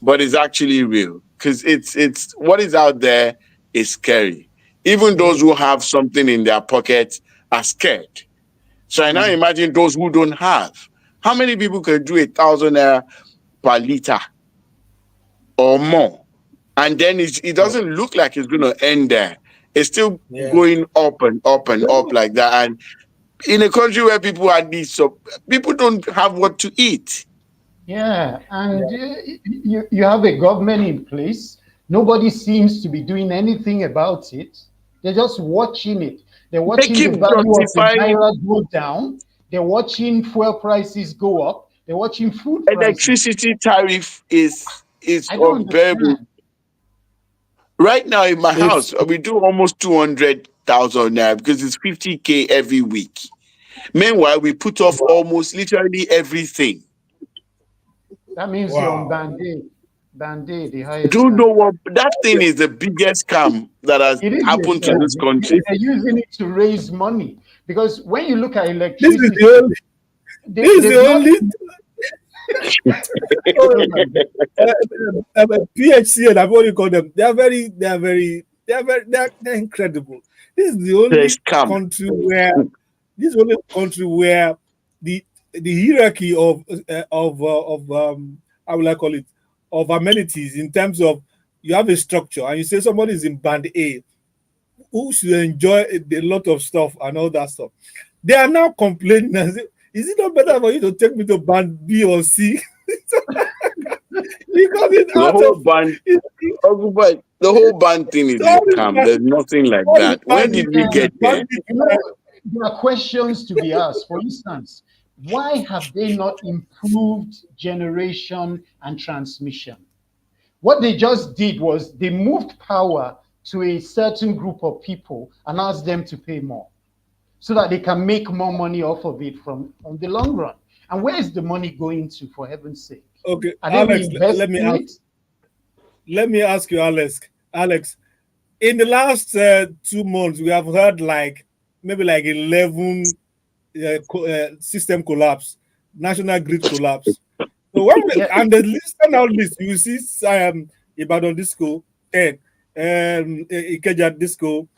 but it's actually real, because it's what is out there is scary. Even those Yeah. who have something in their pocket are scared. So I now Mm. imagine those who don't have. How many people can do 1,000 naira per liter or more? And then it Yeah. doesn't look like it's going to end there. It's still Yeah. going up and up and up No, like that. And in a country where people are these, so people don't have what to eat. Yeah, and yeah. you have a government in place. Nobody seems to be doing anything about it. They're just watching it. They're They watching the keep value of the justifying naira go down. They're watching fuel prices go up. They're watching food prices. electricity tariff is I don't unbearable. understand. Right now in my It's house, we do almost 200,000 naira because it's 50K every week. Meanwhile, we put off almost literally everything. That means you're on wow. band-aid, the highest Do you time. know what? That thing is the biggest scam that has It is a happened to this scam. country. They're using it to raise money because when you look at This is electricity, the only. This is the they've not. only. Oh, Oh my God. PHC and what do you call them? They're incredible. This is the The only scam. country where this is the only country where the hierarchy of how will I call it, of amenities, in terms of you have a structure and you say somebody is in band A who should enjoy a lot of stuff and all that stuff. They are now complaining and say, is it not better for you to take me to band B or C? Because it's The out whole of band, it's, the whole band thing is a all this scam. band, There's nothing like all this that. Where band, did we Yeah, get there? bandit, you know, there are questions to be asked. For instance, why have they not improved generation and transmission? What they just did was they moved power to a certain group of people and asked them to pay more so that they can make more money off of it from on the long run. And where is the money going to, for heaven's sake? okay, Are they Alex, reinvesting it? let me ask you, Alex, in the last 2 months, we have heard like maybe like 11 system collapse, national grid collapse. So Yeah, and the list and out list, you see Ibadan Disco 10, Ikeja Disco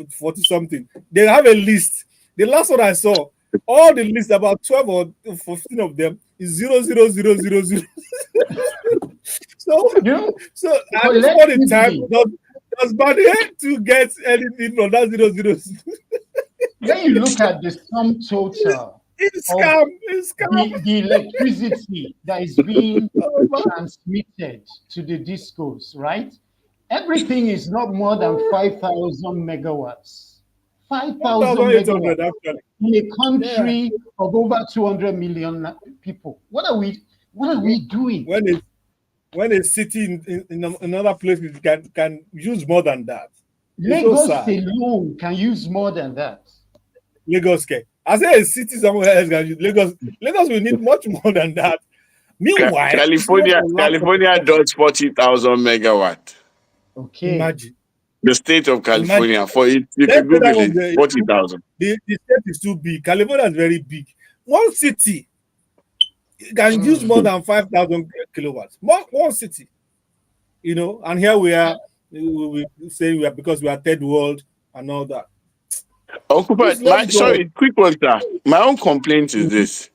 40 something. They have a list. The last one I saw, all the list about 12 or 15 of them is 00000. So you know, so at this point in time, collectively, does Bad to get anything from that 00? when you look at the sum total It's of scam. It's scam. the electricity that is being Oh, man. transmitted to the discos, right? Everything is not more than 5,000 megawatts. 5,000 1,800 megawatts actually. in a Yeah. country of over 200 million people. What are we doing? When it's when a city in another place can use more than that. It's so Lagos sad. alone can use more than that. Lagos can. I say a city somewhere else can use Lagos. Lagos will need much more than that. Meanwhile, it's not California, for lack of California does 40,000 megawatt. Okay. imagine. The state of Imagine. California, for it, you Let's can say that Google was it, 40,000. the state is too big. California is very big. One city can use more than 5,000 kilowatts. One city, and here we are, we say we are because we are third world and all that. Uncle Please Pat, let's go. sorry, quick one, sir. My own complaint is this.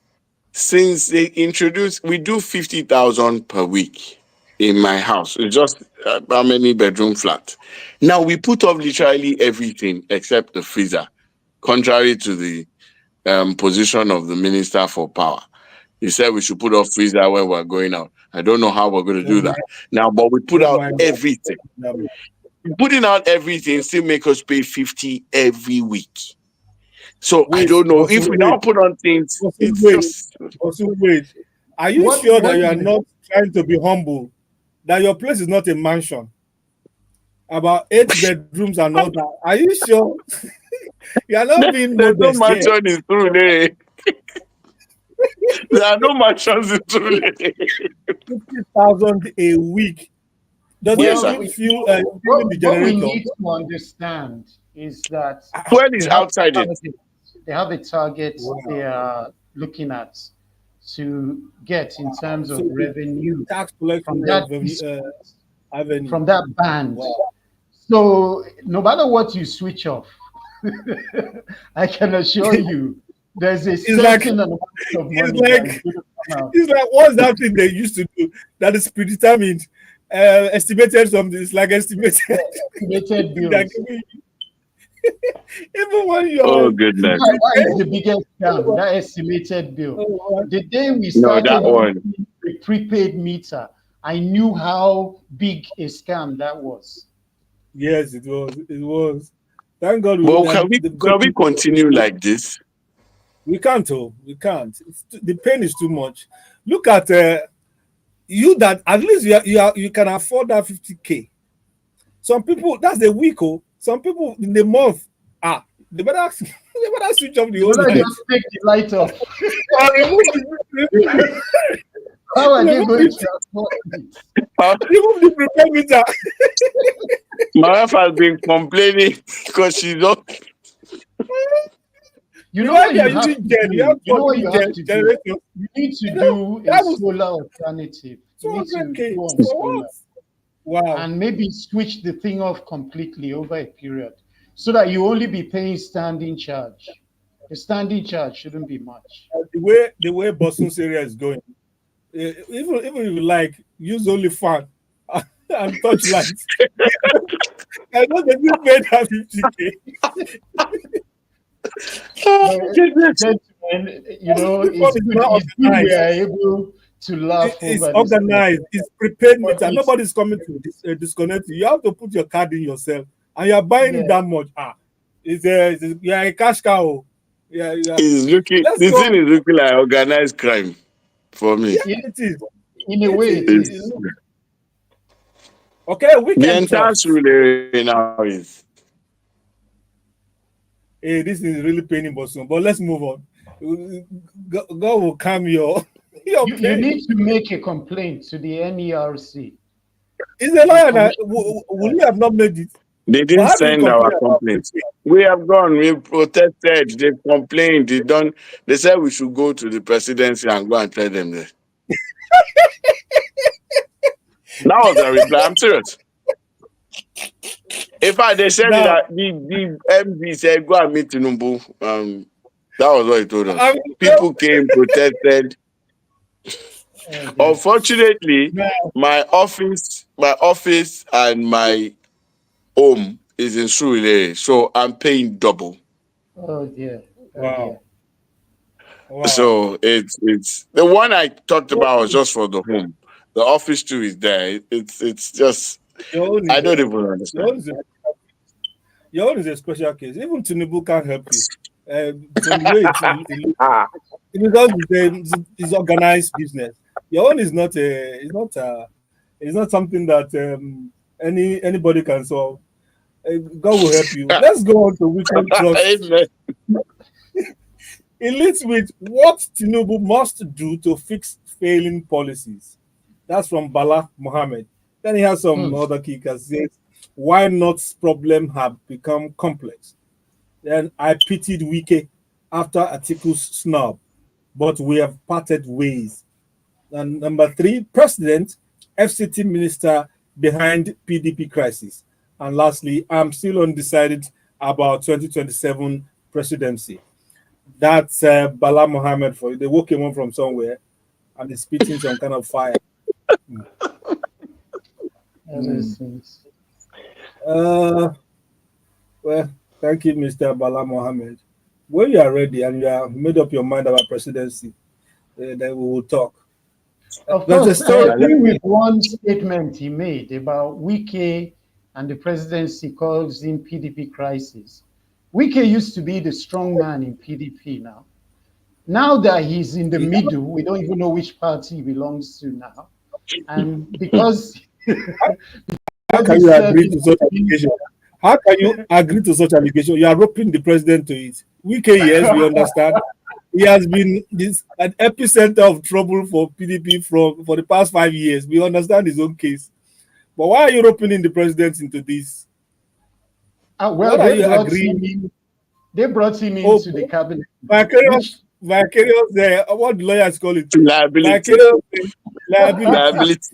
Since they introduced, we do 50,000 per week in my house. It's just how many bedroom flat. Now we put off literally everything except the freezer, contrary to the position of the minister for power. He said we should put off freezer when we're going out. I don't know how we're going to Don't do mind, that now, but we put don't out mind everything. that. Putting out everything still make us pay 50 every week. So I Wait, don't know but if so we wait, now put on things. but so It's wait, just but so wait. Are you sure that What you are is not trying to be humble? That your place is not a mansion, about 8 bedrooms and all that. Are you sure? You are not being there's no modest here. mansion in Surulere. There are no mansions in Surulere. 50,000 a week. Does it Yes, well, sir. include fuel, what, fueling the what we generator? need to understand is that When is they have outside it? they have a target Wow. they are looking at to get in terms of So the revenue tax collection from that avenue. from that band. Wow. So no matter what you switch off, I can assure you there's a It's like certain amount of it's money that is like going to come out. it's like what's that thing they used to do that is predetermined, estimated something. It's like estimated. Estimated They're bills. giving you, even when Oh you're goodness. Why is the biggest scam? That estimated bill. The day we No, started that one. using a prepaid meter, I knew how big a scam that was. yes, it was. It was. Thank God But can we they've got can we people. continue like this? We can't. Oh, we can't. The pain is too much. Look at you that at least you can afford that 50K. Some people that's the week. Oh, some people in the month. They better they better switch off the You whole better night. just take the light off. Or How are they remove going the, to afford it? Uh, remove the prepaid meter. my wife has been complaining because she's not. You know Because what they are you have using to gen, you do? have You know what you have to do? generator. You need to do a That was solar alternative. You need to 200K. go on For solar what? Wow. and maybe switch the thing off completely over a period so that you only be paying standing charge. The standing charge shouldn't be much. The way Boston's area is going, even if you like, use only fan and touch lights. I know they didn't pay that 50K. Oh, But, goodness. gentlemen, you know, This one is not it's good we organized. are able to laugh It's over this. organized. It's prepaid But meter. it's, Nobody's coming to disconnect you. You have to put your card in yourself, and you're buying yeah, it that much. You're a cash cow. Yeah. It's looking. Let's The thing go. is looking like organized crime for me. Yeah, it, it is. in a It way, is. it It's is. Okay, the weekend entire chores. Surulere now is. Hey, this is really paining Bosun, but let's move on. God will calm your You pain. need to make a complaint to the NERC. Is the The lawyer now? commission. Will you have not made it? They But didn't how do you send our complain about complaints. prepaid? We have gone. We protested. They complained. They done. They said we should go to the presidency and go and tell them that. That was the reply. I'm serious. In fact, they said Now, that the MD said go and meet Tinubu. That was what he told I us. mean, People came, protested. Oh, dear. Unfortunately, now, my office and my home is in Surulere, so I'm paying double. Oh, dear. Oh, dear. wow, wow. So it's the one I talked about was just for the home. The office too is there. It's just Your own I is don't a, even your understand. own is a, your own is a special case. Even Tinubu can't help you. From the way Ah, because it's organized business. Your own is not it's not something that anybody can solve. God will help you. Let's go on to weekend trust. amen. It leads with what Tinubu must do to fix failing policies. That's from Bala Mohammed. Then he has some Hmm. other kickers. Says, why not problem have become complex? Then I pitied Wike after Atiku's snub, but we have parted ways. And number three, President, FCT Minister behind PDP crisis. And lastly, I'm still undecided about 2027 presidency. That's Bala Mohammed for you. They woke him up from somewhere and he's spitting some kind of fire. That makes sense. Uh, well, thank you, Mr. Bala Mohammed. When you are ready and you have made up your mind about presidency, then we will talk. Of There's a course, I story. agree with one statement he made about Wike and the presidency causing PDP crisis. Wike used to be the strong man in PDP now. Now that he's in the middle, we don't even know which party he belongs to now. And because How can you agree to such allegation? How can you agree to such allegation? You are roping the president to it. Wike, yes, we understand. He has been this an epicenter of trouble for PDP for the past 5 years. We understand his own case. But why are you roping in the president into this? well, What are they you brought agreeing? him in. They brought him Oh, into the cabinet, which vicarious, what the lawyers call it, Liability. vicarious liability. Liability.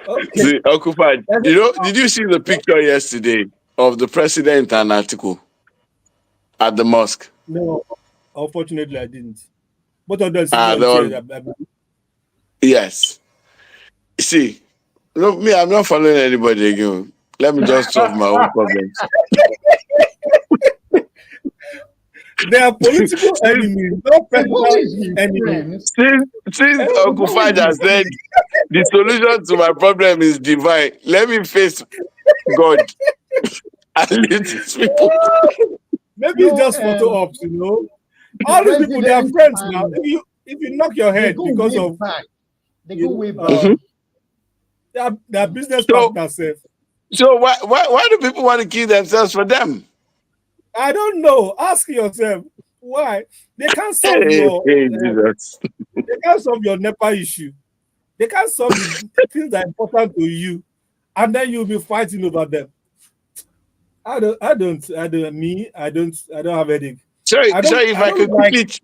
Okay. See, occupied. Did you see the picture yesterday of the president and Atiku at the mosque? No, unfortunately, I didn't. Both of them sitting on There chairs. was, yes. See, no, me, I'm not following anybody again. Let me just solve my own problems. They are political enemies, not they've always personal been enemies. friends. Since Uncle Faja said the solution to my problem is divine, let me face God and leave these people. Maybe it's No, just photo ops, All the these people, they are president friends now. and If you knock your they head go because way of back. They you go know, way uh, back. they are business So, partners. Sef. so why do people want to kill themselves for them? I don't know. Ask yourself why they can't solve Hey, your hey, Jesus. they can't solve your NEPA issue. They can't solve the things that are important to you, and then you'll be fighting over them. I don't have headache. Sorry, if I I don't could like. quickly,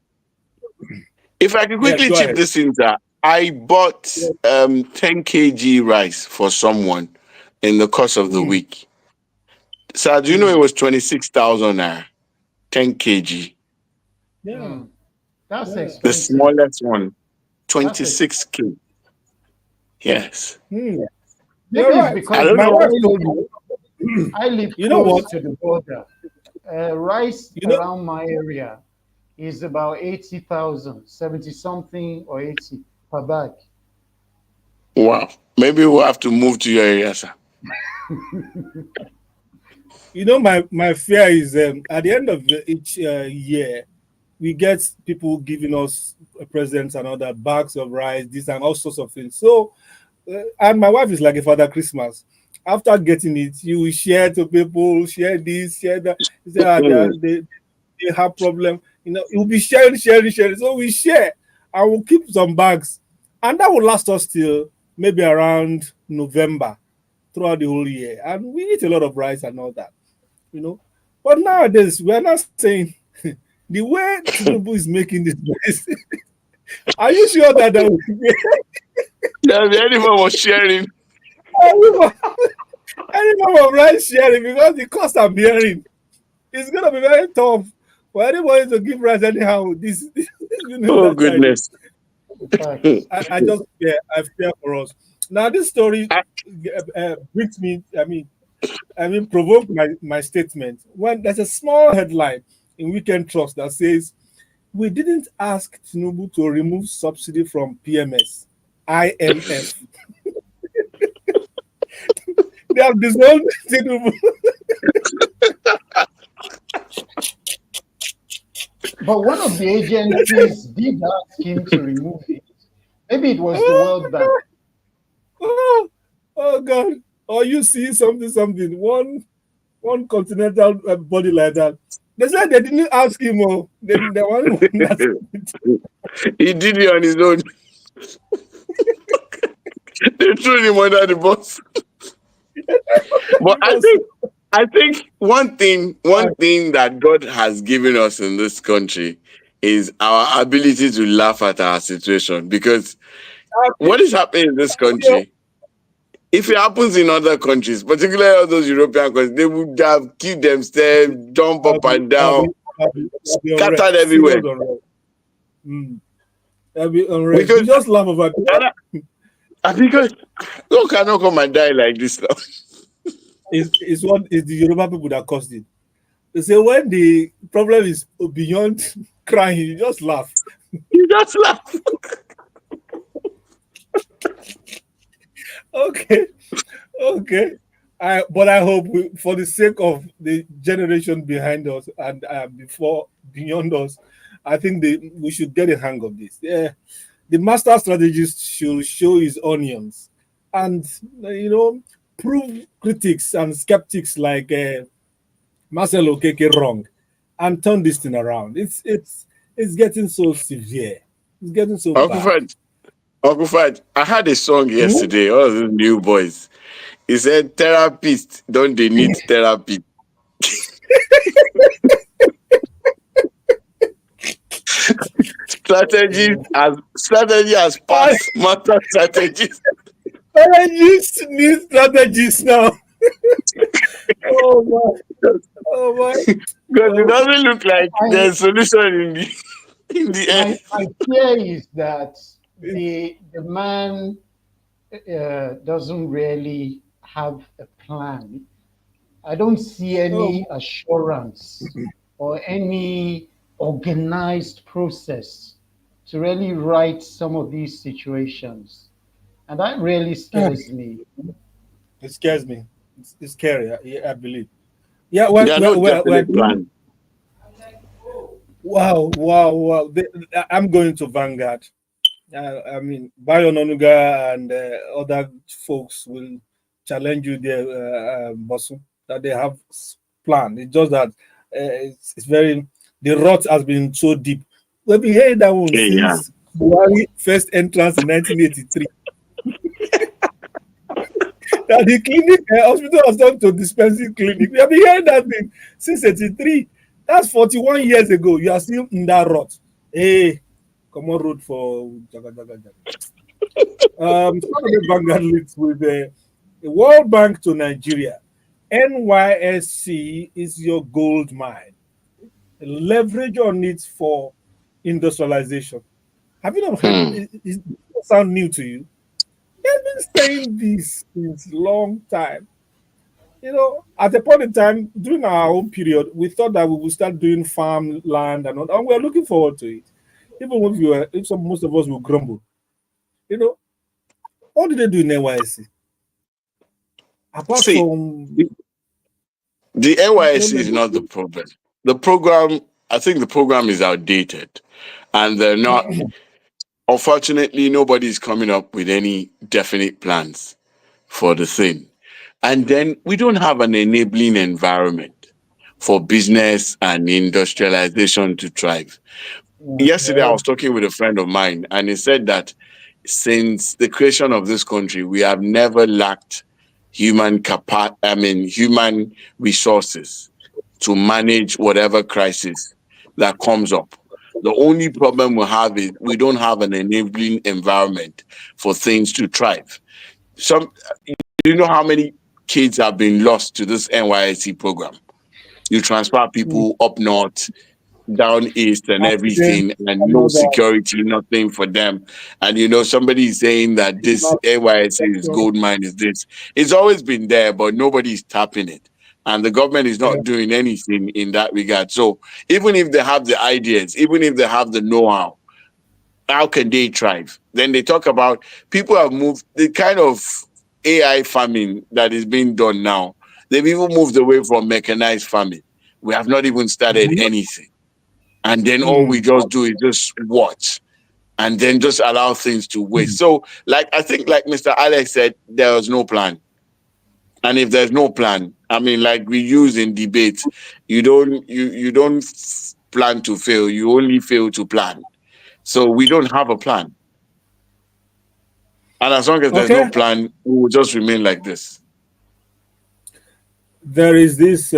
if I could Yes, quickly go chip ahead. this in, sir. I bought Yes. 10 kg rice for someone in the course of the Mm, week. Sir, do you know it mm, was 26,000 naira? 10 kg. yeah, Hmm. That's yeah. The expensive. smallest one, That's expensive. 26K. Yes. Mm. You're Maybe it's right. I because don't My know. wife told me. I live You know close what? to the border. Rice You know. around my area is about 80,000, 70 something or 80 per bag. Wow. Maybe we'll have to move to your area, sir. My fear is at the end of each year, we get people giving us presents and other bags of rice, this and all sorts of things. So, and my wife is like a Father Christmas. After getting it, you will share to people, share this, share that. You say, Mm. they have problem. You'll be sharing, sharing, sharing. So we share, and we'll keep some bags, and that will last us till maybe around November throughout the whole year. And we eat a lot of rice and all that, you know. But nowadays, we are not saying the way Tinubu is making this rice. Are you sure that there will be Anyone was sharing. any form of rice sharing? Because the cost I'm hearing is going to be very tough for anybody to give rice anyhow. This Oh, that side. goodness. In fact, I just I fear for us. Now this story brings me. Provoke my statement when there's a small headline in Weekend Trust that says we didn't ask Tinubu to remove subsidy from PMS, IMF. They have disowned Tinubu. but one of the agencies did ask him to remove it. Maybe it was the World Bank. Oh, oh God! Or you see something, one continental body like that They said they didn't ask him. Oh, they one that He did it on his own. They threw him under the bus. But he was I think one thing that God has given us in this country is our ability to laugh at our situation. Because happy. what is happening in this country, if it happens in other countries, particularly all those European countries, they would have killed themselves, jump up and down, I'll be scattered unrest. Serious everywhere. unrest. Mm. I'll be unrest. You Because just laugh about and it. because you cannot come and die like this now. It's what is the Yoruba people that caused it. They say when the problem is beyond crying, you just laugh. You just laugh. Okay, okay. But I hope for the sake of the generation behind us and before beyond us, I think we should get a hang of this. Yeah, the master strategist should show his onions, and prove critics and skeptics like Marcelo Keke wrong, and turn this thing around. It's getting so severe. It's getting so Uncle bad. Fred, Uncle Fred, I had a song Hmm? yesterday, all of these new boys. He said, therapist, don't they need therapy? Strategy has I, passed master strategies. I use new strategies now. Oh my! Oh my! Because it Oh, doesn't look like I, there's solution in the air. my fear is that the man doesn't really have a plan. I don't see oh, any assurance or any organized process to really right some of these situations. And that really scares me. it scares me. It's scary. I believe. Yeah, There are no we're definite doing. plans. Wow, wow, wow. I'm going to Vanguard. I mean, Bayo Nonuga and other folks will challenge you there, Bosu, that they have plan. It's just that it's very, the rot has been so deep. We've been hearing that one Yeah. since Buhari first entrance in 1983. That the clinic, hospital has turned to dispensing clinic. We have been hearing that thing since 83. That's 41 years ago. You are still in that rot. Hey, come on, road for Jaga Jaga Jaga. Saturday Vanguard leads with the World Bank to Nigeria. NYSC is your gold mine. Leverage on it for industrialization. Have you not heard? Hmm. It sound new to you? They've been saying this since long time. At a point in time during our own period, we thought that we would start doing farmland and all, and we're looking forward to it. Even if most of us will grumble, you know, what did they do in NYSC? Apart See, from the no, NYSC no, is not the problem. The program, I think the program is outdated. And they're not, unfortunately, nobody's coming up with any definite plans for the thing. And then we don't have an enabling environment for business and industrialization to thrive. Yesterday, I yeah, was talking with a friend of mine, and he said that since the creation of this country, we have never lacked human resources to manage whatever crisis that comes up. The only problem we have is we don't have an enabling environment for things to thrive. Some, do you know how many kids have been lost to this NYSC program? You transfer people up north, down east, and accident, everything, and and no all that. security, nothing for them. And somebody is saying that It's this not NYSC is gold mine is this. It's always been there, but nobody's tapping it. And the government is yeah, not doing anything in that regard. So even if they have the ideas, even if they have the know-how, how can they thrive? Then they talk about people have moved the kind of AI farming that is being done now. They've even moved away from mechanized farming. We have not even started mhm, anything. And then all we mm, just do is just watch and then just allow things to waste. mm. So, like I think like Mr. Alex said, there was no plan. And if there's no plan, I mean, like we use in debate, you don't plan to fail. You only fail to plan. So we don't have a plan. And as long as there's no Okay, plan, we will just remain like this. there is this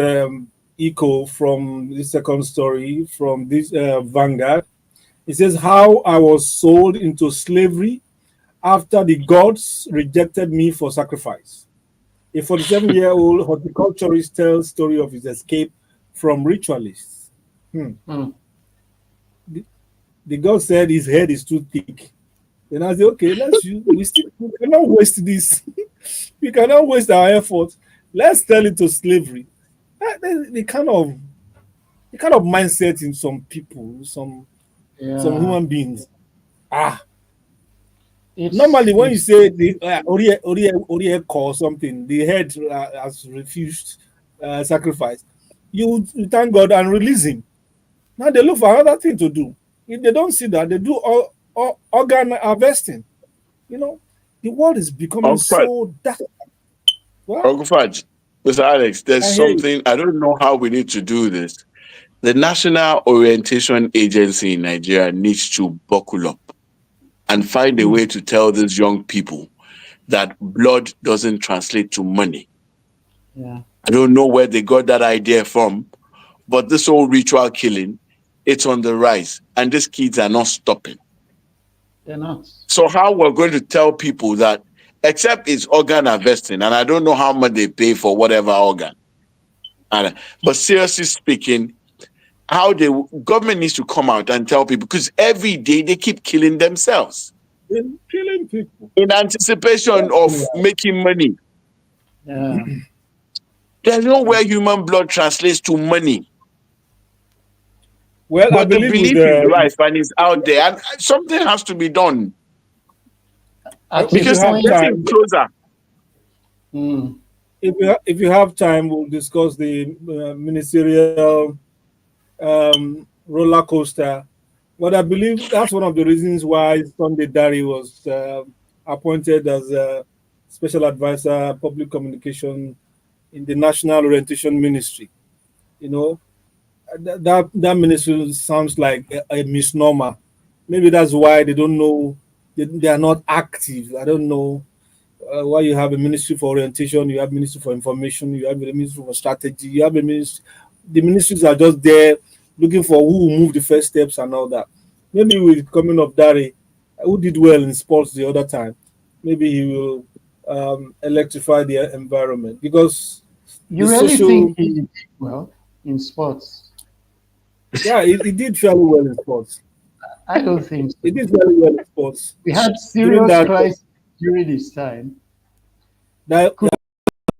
echo from the second story from this Vanguard. It says, "How I was sold into slavery after the gods rejected me for sacrifice." A 47-year-old horticulturist tells story of his escape from ritualists. Hmm. Mm. The, the god said his head is too thick. Then I said, okay, we cannot waste this. We cannot waste our effort. Let's tell it to slavery. The kind of mindset in some people, some Yeah. human beings. Ah, It's normally when you it's say the Orie or something, the head has refused sacrifice. You thank God and release him. Now they look for another thing to do. If they don't see that, they do organ harvesting. You know, the world is becoming Uncle Fudge, so dark. What? Uncle Fudge, Mr. Alex, there's I hear you. something, I don't know how we need to do this. The National Orientation Agency in Nigeria needs to buckle up and find a Hmm. way to tell these young people that blood doesn't translate to money. yeah. I don't know where they got that idea from, but this whole ritual killing, it's on the rise, and these kids are not stopping. They're not. So how we're going to tell people that, except it's organ harvesting, and I don't know how much they pay for whatever organ. But seriously speaking, how the government needs to come out and tell people, because every day they keep killing themselves They're killing people. in anticipation of making money. Yeah. There's nowhere human blood translates to money, Well, I but the believe with belief is rife and it's out there, and something has to be done At a if you because have it's point. getting time, closer. Mm. if you have time, we'll discuss the ministerial roller coaster. But I believe that's one of the reasons why Sunday Dari was appointed as a special advisor, public communication in the National Orientation Ministry. You know, that ministry sounds like a misnomer. Maybe that's why they don't know, they are not active. I don't know why you have a ministry for orientation, you have ministry for information, you have a ministry for strategy, you have a ministry. The ministries are just there looking for who will move the first steps and all that. Maybe with coming of Dari, who did well in sports the other time, maybe he will electrify the environment because the You really think social, he did well in sports? yeah, he did fairly well in sports. I don't think He so. did very well in sports We had during serious that. crisis during this time. There Couldn't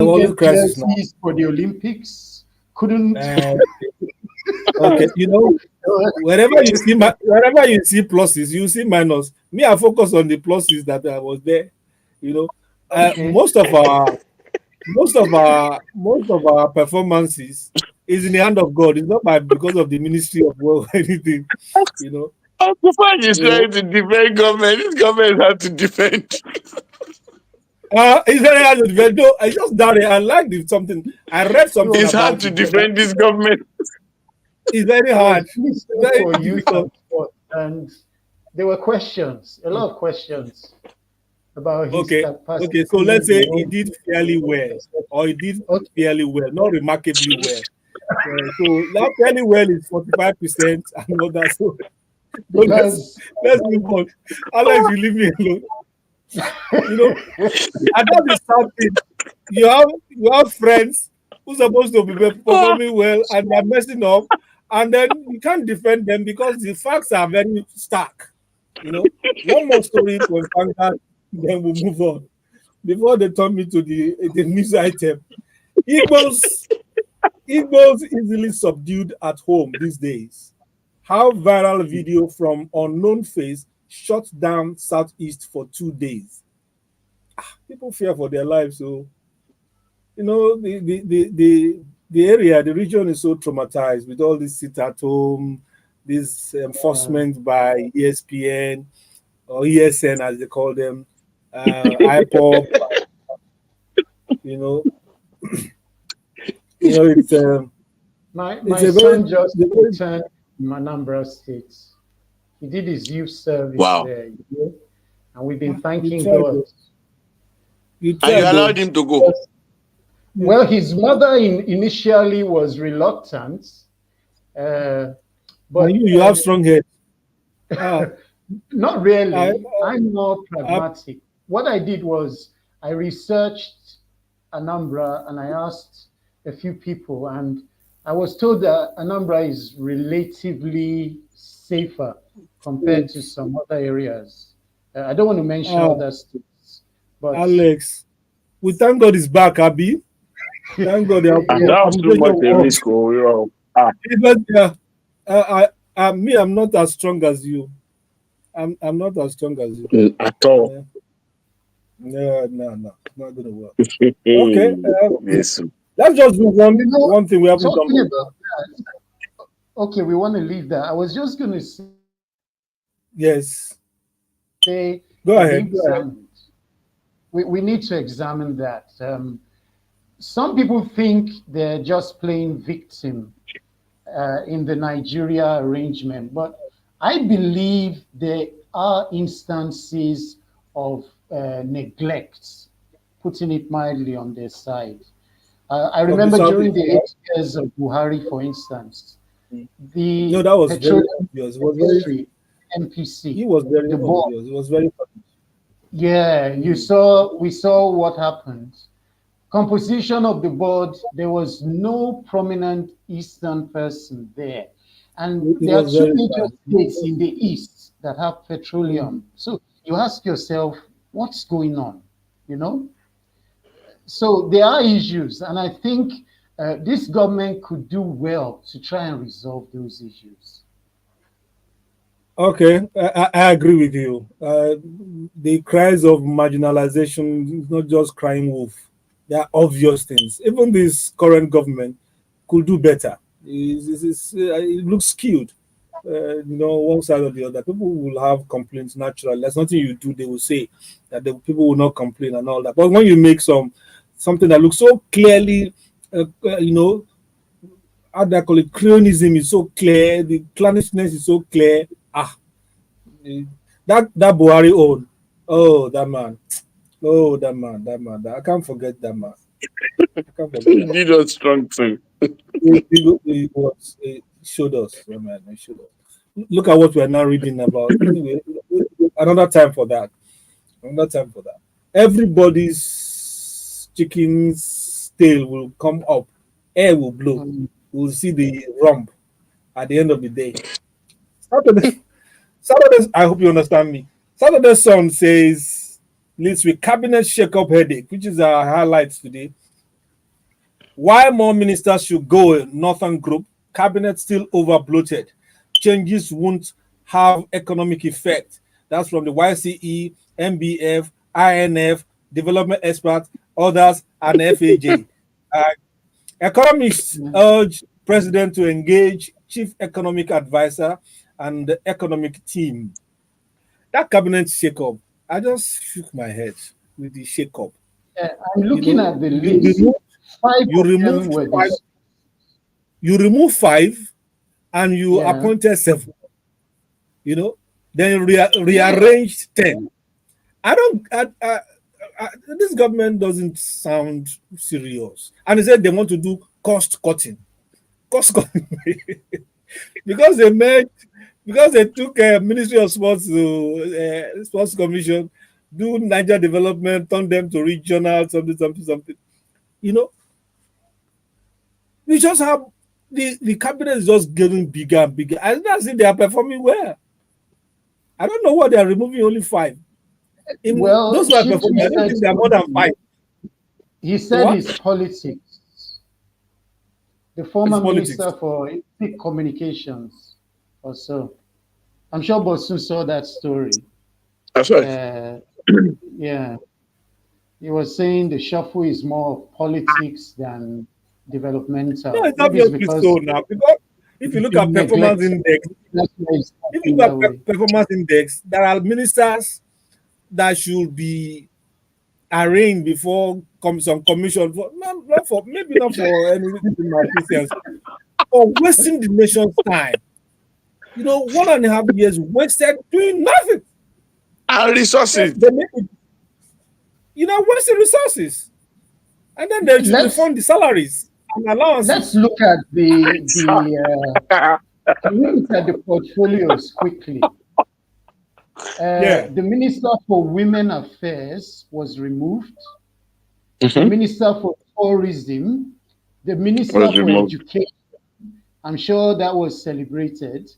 was always get crisis now. jerseys for the Olympics. Couldn't. Uh, okay, wherever you see pluses, you see minus. Me, I focus on the pluses that I was there. You know, Okay. most of our performances is in the hand of God. It's not by because of the ministry of work or anything. You know, Uncle Fudge is you know. trying to defend government. This government has to defend. It's very hard to defend. No, I just doubt it. I like the something. I read He something It's was hard about to it. defend this government. It's very he was hard. minister Very for youth difficult. and sport, and there were questions, a lot of questions about his Okay, capacity, okay. So let's say the he whole did fairly well, perception. or he did Okay, fairly well, not remarkably well. So that fairly well is 45% and all that. So let's because let's move on. Alex, you leave me alone. You know, and that is something. You have friends who's supposed to be performing well and they're messing up, and then you can't defend them because the facts are very stark. You know, one more story to unpack that, then we'll move on. Before they turn me to the news item, Igbos Igbos easily subdued at home these days. How viral video from unknown face shut down Southeast for 2 days. People fear for their lives. So, the area, the region is so traumatized with all this sit at home, this enforcement by ESPN or ESN as they call them, IPOP, you know. You know, it's My a very, son just it's a very returned from Anambra State. He did his youth service Wow. there, and we've been you thanking try God. though. You And you try though. allowed him to go. Well, his mother initially was reluctant, uh, And but you have strong head. Ah, not I, really. I'm more I, pragmatic. What I did was I researched Anambra and I asked a few people, and I was told that Anambra is relatively safer compared to some other areas. I don't want to mention ah, other states, but Alex, we thank God is back, Abby. Thank God Ah, yeah, the that was too administration much a works. risk. Oh, you know. Ah, Even, yeah, me, I'm not as strong as you. I'm not as strong as you. at all. Yeah. No, it's not gonna work. Okay, Yes. let's just do you know, one thing we haven't done talking before. about that, okay, we want to leave that. I was just going to Yes, say go be ahead. Go ahead. examined. We need to examine that. Some people think they're just playing victim in the Nigeria arrangement, but I believe there are instances of neglect, putting it mildly, on their side. I Of the remember during southeast, the right? 8 years of Buhari, for instance, No, the that was very petroleum obvious. ministry, MPC, He was very the board. obvious. It was very funny. Yeah, Mm. we saw what happened. Composition of the board, there was no prominent Eastern person there. And It there are was two very major bad. states in the East that have Mm. petroleum. So you ask yourself, what's going on? You know? So there are issues. And I think this government could do well to try and resolve those issues. Okay, I agree with you. The cries of marginalization is not just crying wolf. They are obvious things. Even this current government could do better. It looks skewed. One side or the other. People will have complaints naturally. There's nothing you do, they will say that the people will not complain and all that. But when you make something that looks so clearly, how do I call it? Cronyism is so clear, the clannishness is so clear. Eh, that Buhari own. Oh, that man. Oh, that I can't forget that man. I can't forget that. Did us strong too. He showed us. Oh, man, he showed us. Look at what we are now reading about. Anyway, another time for that. Another time for that. Everybody's chicken's tail will come up. Air will blow. Mm. We'll see the rump at the end of the day. Saturday, Saturday, I hope you understand me. Saturday Sun says, leads with cabinet shake-up headache, which is our highlights today. Why more ministers should go in Northern Group? Cabinet still over bloated. Changes won't have economic effect. That's from the YCE, MBF, INF, development experts, others, and FAJ. Uh, Economists Yeah. urge president to engage chief economic advisor and the economic team. That cabinet shake-up, I just shook my head with the shake-up. I'm You looking know, at the you list. remove Five you of them removed were five, this. you remove five, and you Yeah. appointed seven. Then Yeah. rearranged 10. I don't. This government doesn't sound serious, and they said they want to do cost cutting. Cost cutting because they took Ministry of Sports to Sports Commission, do Niger development, turn them to regional something. You know, we just have the cabinet is just getting bigger and bigger. And that's it, they are performing well. I don't know why they are removing only five. In those Well, who are Chief performing, I don't Minister think there are more told than me, five. he said What? it's politics. The It's former politics. Minister for Communications or so. I'm sure Bosun saw that story. That's right. Uh, yeah. He was saying the shuffle is more of politics than No, developmental. it's Maybe it's obviously so because now because if you look he at performance neglects. index, That's why he's if you acting look that at way. performance index, there are ministers that should be arraigned before some commission for not for maybe not for any malfeasance, or wasting the nation's time. 1.5 years wasted doing nothing. And resources. They make it, wasting resources, and then they should Let's refund the salaries and let's allowances. look at the portfolios quickly. Yeah, The Minister for Women Affairs was removed. The Mhm. Minister for Tourism, the Minister Was for removed. Education. I'm sure that was celebrated.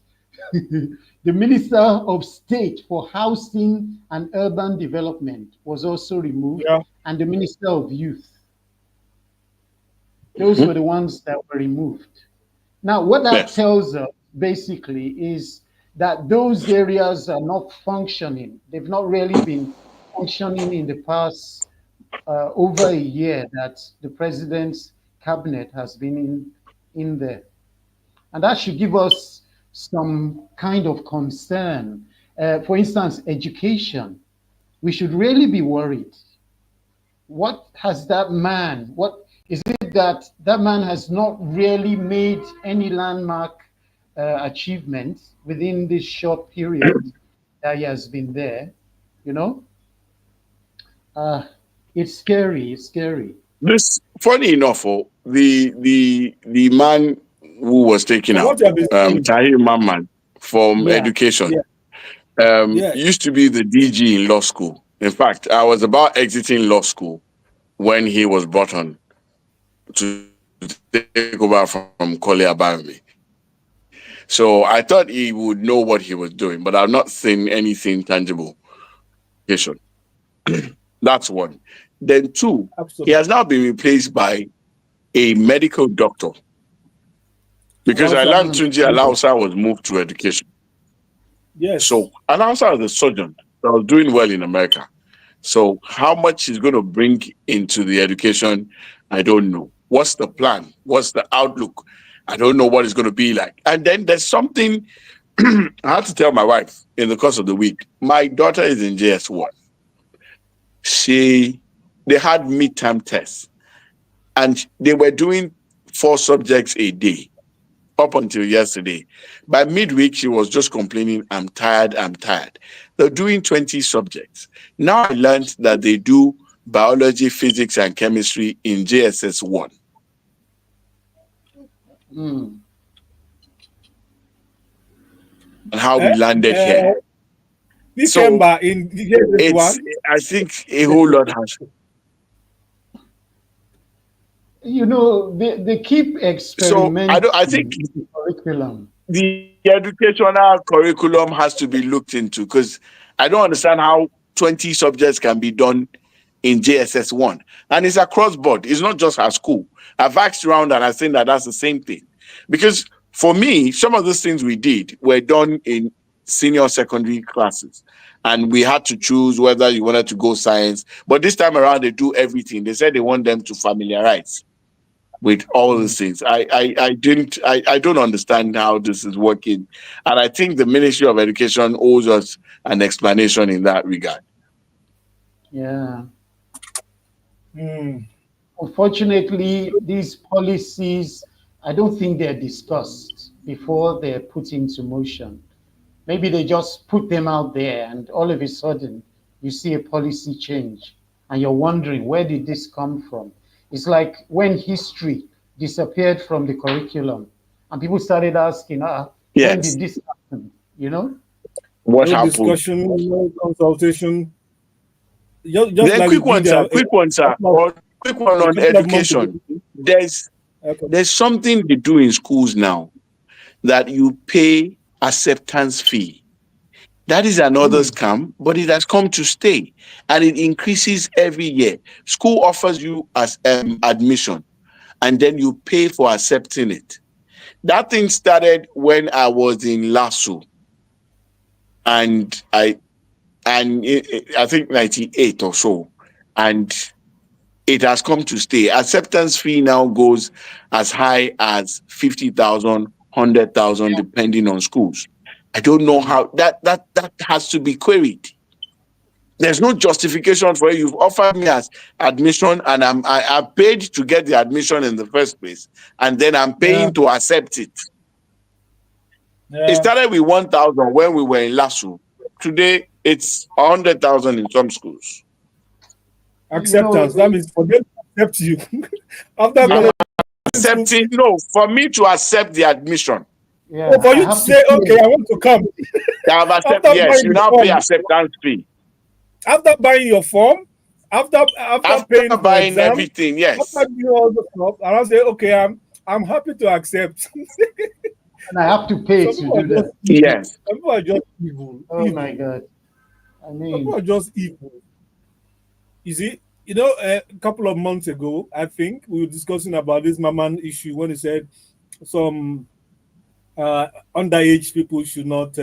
The Minister of State for Housing and Urban Development was also removed, yeah. and the Minister of Youth. Those were the ones that were removed. Now, what that Yes. tells us basically is that those areas are not functioning. They've not really been functioning in the past over a year that the president's cabinet has been in there. And that should give us some kind of concern. For instance, education. We should really be worried. What has that man, what is it that man has not really made any landmark achievements within this short period that he has been there? You know, uh, it's scary. It's scary. This funny enough, the man who was taken From what out, you have been saying, Tahir Mamman from Yeah. education, yeah, yes, used to be the DG in law school. In fact, I was about exiting law school when he was brought on to take over from Kole Abami. So I thought he would know what he was doing, but I've not seen anything tangible. Education. That's one. Then two, he absolutely. has now been replaced by a medical doctor because I Allows learned someone. Tunji Alausa was moved to education. Yes. So Alausa is a surgeon that was doing well in America. So how much he's going to bring into the education, I don't know. What's the plan? What's the outlook? I don't know what it's going to be like. And then there's something I had to tell my wife in the course of the week. My daughter is in JS1. They had midterm tests and they were doing 4 subjects a day up until yesterday. By midweek, she was just complaining, I'm tired, I'm tired. They're doing 20 subjects. Now I learned that they do biology, physics, and chemistry in JSS 1. Mm. And how we Eh? landed here. So December in this it's, one. I think a whole lot has. You know, they keep So experimenting I think with the curriculum. the educational curriculum has to be looked into because I don't understand how 20 subjects can be done in JSS 1. And it's across board. It's not just our school. I've asked around and I think that that's the same thing. Because for me, some of those things we did were done in senior secondary classes. And we had to choose whether you wanted to go science. But this time around, they do everything. They said they want them to familiarize with all these things. I don't understand how this is working. And I think the Ministry of Education owes us an explanation in that regard. Yeah. Mm. Unfortunately, these policies, I don't think they're discussed before they're put into motion. Maybe they just put them out there, and all of a sudden, you see a policy change, and you're wondering, where did this come from? It's like when history disappeared from the curriculum, and people started asking, when Yes. did this happen? You know? What No happened? discussion, no consultation. Just Then like we quick one, did sir. Quick one, sir. Or quick one a on couple of months ago. education. There's Okay. there's something they do in schools now that you pay acceptance fee. That is another Mm. scam, but it has come to stay and it increases every year. School offers you as admission and then you pay for accepting it. That thing started when I was in LASU and I think 98 or so. And it has come to stay. Acceptance fee now goes as high as 50,000, 100,000, depending on schools. I don't know how that has to be queried. There's no justification for it. You've offered me as admission, and I paid to get the admission in the first place, and then I'm paying to accept it. It started with 1,000 when we were in LASU. Today, it's 100,000 in some schools. Acceptance. That means for them to accept you. After accepting, no, for me to accept the admission. Yeah, for you to say, okay, I want to come. Yes, you now pay acceptance fee. After buying your form, after paying for buying exam, everything, yes. After doing all the stuff, and I say, okay, I'm happy to accept. And I have to pay to do that. Yes. Some people are just evil. Oh my God. I mean, some people are just evil. You see, a couple of months ago, I think we were discussing about this Maman issue when he said some underage people should not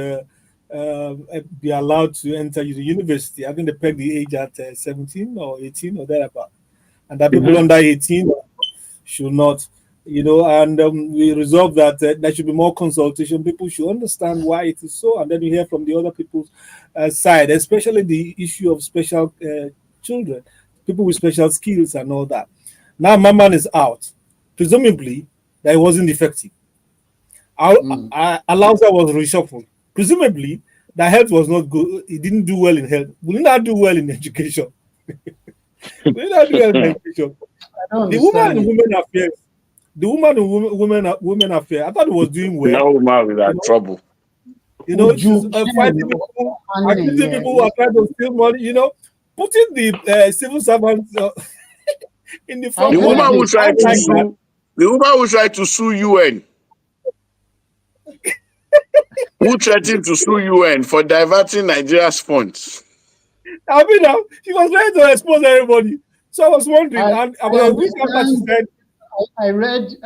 be allowed to enter the university. I think they pegged the age at 17 or 18 or thereabout, and that people under 18 should not. And we resolved that there should be more consultation. People should understand why it is so, and then you hear from the other people's side, especially the issue of special children, people with special skills and all that. Now Maman is out. Presumably, that it wasn't effective. Alausa was reshuffled. Presumably, the health was not good. He didn't do well in health. Will he not do well in education? Will he not do well in education? The woman in women affairs. The woman in women affairs. I thought he was doing well. No woman without trouble. She's fighting people, accusing people who are trying to steal money. Putting the civil servants in the front. The woman who tried to sue. The woman who tried to sue UN. Who threatened to sue UN for diverting Nigeria's funds? I mean, she was trying to expose everybody. So I was wondering, about a week after she said, I read,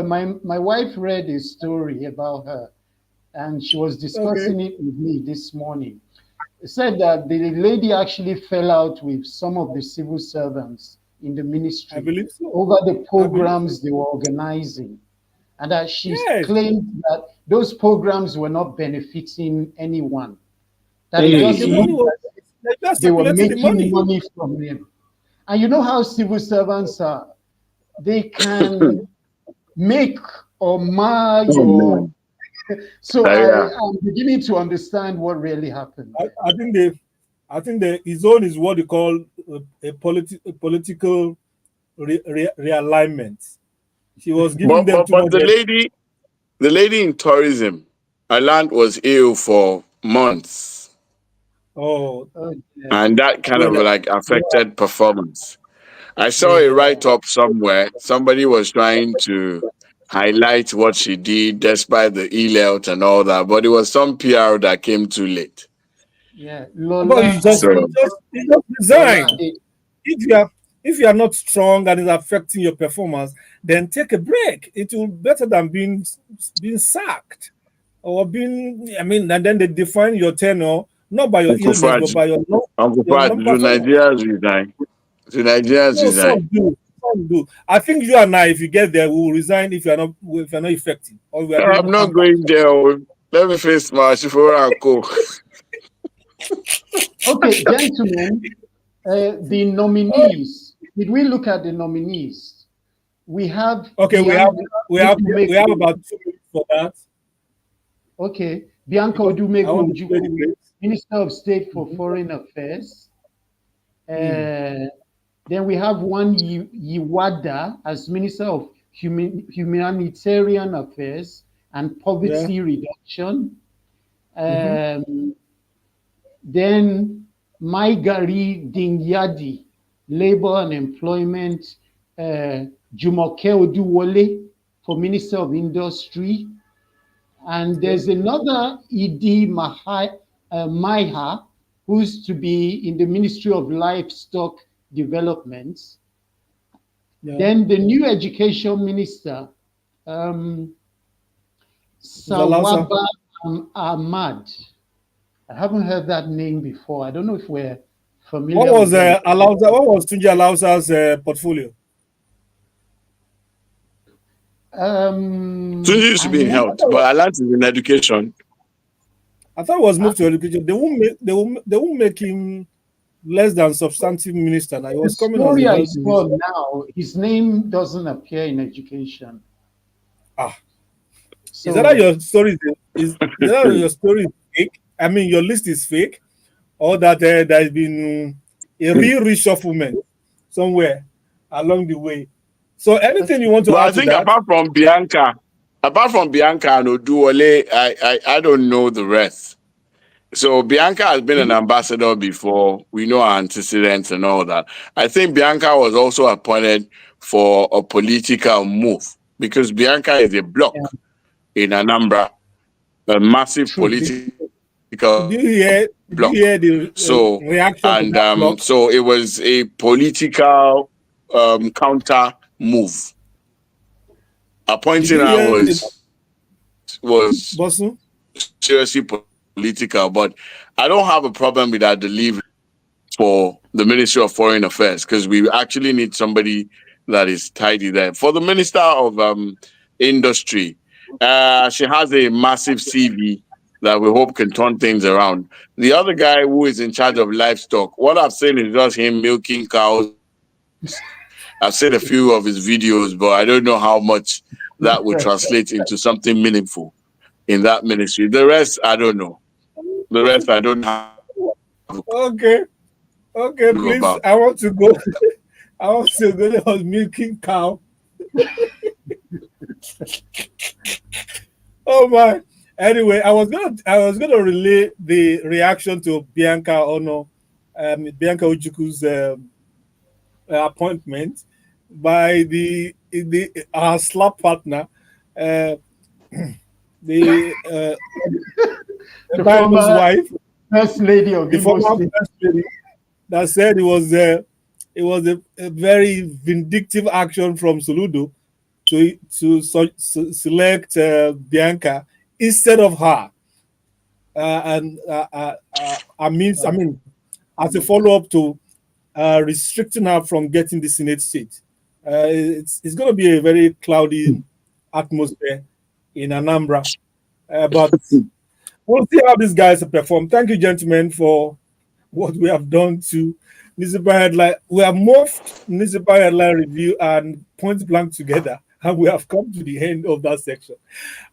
my wife read a story about her, and she was discussing it with me this morning. It said that the lady actually fell out with some of the civil servants in the ministry, I believe so, over the programs they were organizing. And that she claimed that those programs were not benefiting anyone. That they were making money from them. And you know how civil servants are. They can make or mar your... So I'm beginning to understand what really happened. I think his own is what they call a political realignment. She was giving them too much. The lady in tourism, her land was ill for months. And that kind of affected performance. I saw a write-up somewhere. Somebody was trying to highlight what she did despite the ill-health and all that, but it was some PR that came too late. Yeah, but you just resign. If you are not strong and it's affecting your performance, then take a break. It will be better than being sacked or being. And then they define your tenure not by your illness, but by your non-performance. Do Nigerians resign? Do Nigerians resign? Some do. I think you and I, if you get there, we will resign if you're not effective. I'm not going there. Let me face my chauffeur and go. Okay, gentlemen, the nominees. Did we look at the nominees? We have. Okay, we have about 2 minutes for that. Okay, Bianca Odumegwu, Minister of State for Foreign Affairs. Then we have one Yiwada as Minister of Humanitarian Affairs and Poverty Reduction. Then Maigari Dingyadi, Labor and Employment, Jumoke Oduwole for Minister of Industry. And there's another Idi Maiha, who's to be in the Ministry of Livestock Development. Then the new Education Minister, Sawaba Ahmad. I haven't heard that name before. I don't know if we're familiar. What was Tunji Alausa's portfolio? Tunji used to be in health, but Alant is in education. I thought it was moved to education. They won't make him less than substantive minister. Now he The was coming as story a I health saw minister. now, his name doesn't appear in education. Ah, is that how So your story is that how your story is fake? I mean, your list is fake, or that there's been a real reshufflement somewhere along the way. So anything you want to But I add to think that? apart from Bianca and Oduwole, I don't know the rest. So Bianca has been an ambassador before. We know her antecedents and all that. I think Bianca was also appointed for a political move because Bianca is a block yeah, in Anambra, a massive true. political Did you block. hear? Did you hear the reaction to that block? So it was a political counter move. Did Appointing you her hear it, was Bosun? seriously political, but I don't have a problem with that delivery for the Ministry of Foreign Affairs because we actually need somebody that is tidy there. For the Minister of Industry, she has a massive CV that we hope can turn things around. The other guy who is in charge of livestock, what I've seen is just him milking cows. I've seen a few of his videos, but I don't know how much that would translate into something meaningful in that ministry. The rest, I don't know. The rest, I don't have a Okay, okay, clue please. about. I want to go. I want to go. There was milking cow. Oh my. Anyway, I was gonna relay the reaction to Bianca Ono, Bianca Ujuku's appointment by the our slap partner, uh, the The Bible's former wife, first lady of the Imo former State. first lady, that said it was a very vindictive action from Soludo to select Bianca instead of her, and I mean, as a follow up to restricting her from getting the Senate seat. It's going to be a very cloudy atmosphere in Anambra, but we'll see how these guys perform. Thank you, gentlemen, for what we have done to newspaper headline. We have morphed newspaper headline review and point blank together, and we have come to the end of that section.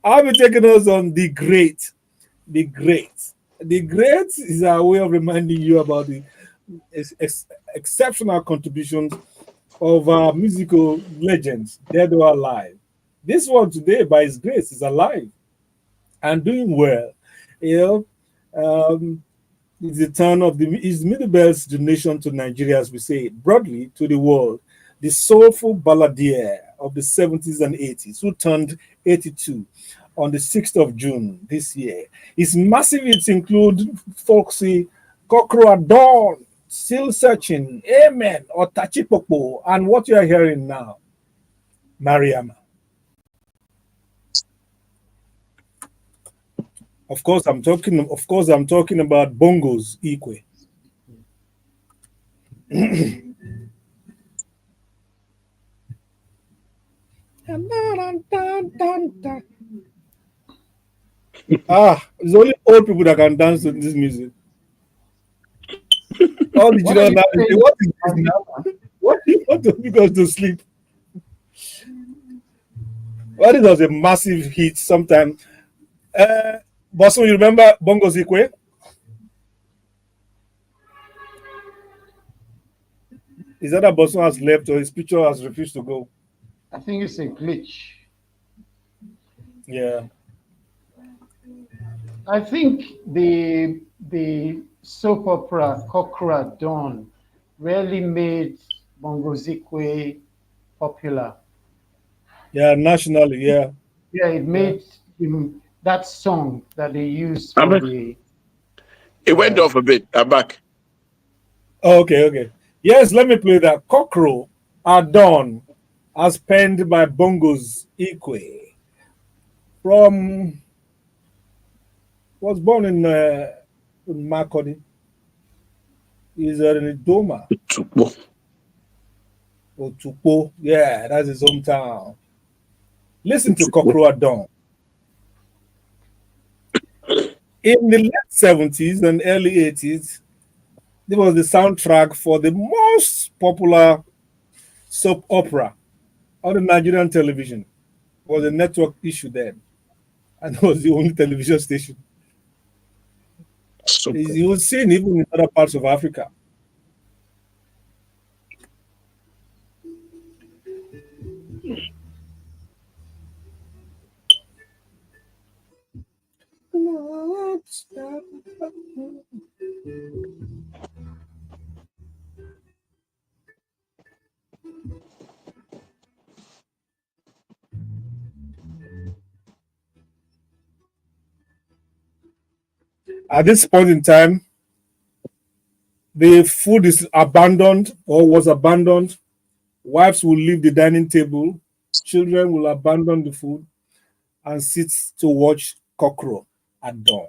I'll be taking us on the great. The great. The great is our way of reminding you about the exceptional contributions of our musical legends, dead or alive. This one today, by His grace, is alive and doing well. You know, it's the turn of the is Middlebelt's donation to Nigeria, as we say it, broadly to the world. The soulful balladeer of the 70s and 80s, who turned 82 on the 6th of June this year. His massive hits include Folksy, Cockerel at Dawn, Still Searching, Amen, or Tachipopo, and what you are hearing now, Mariama. Of course, I'm talking about Bongos Ikwe. It's only old people that can dance to this music. All the What are children you now they say, saying, what is this now? Mariama? What do you want to make us to sleep? Well, it was a massive hit sometime. Uh, Boston, you remember Bongos Ikwe? Is that Boston has left or his picture has refused to go? I think it's a glitch. Yeah. I think the soap opera Kokra Dawn really made Bongozikwe popular. Yeah, nationally, yeah. Yeah, it Yeah. made him that song that they used I'm for back. the It went off a bit. I'm back. Oh, okay, okay. Yes, let me play that. Cockerel at Dawn, as penned by Bongos Ikwe, from was born in Makodi. He's in Doma, Otukpo. Yeah, that's his hometown. Listen to Cockerel at Dawn. In the late 70s and early 80s, This was the soundtrack for the most popular soap opera on the Nigerian television. It was a network issue then, and it was the only television station. Super. You will see it even in other parts of Africa. At this point in time, the food is abandoned or was abandoned. Wives will leave the dining table. Children will abandon the food and sit to watch cockroach at dawn.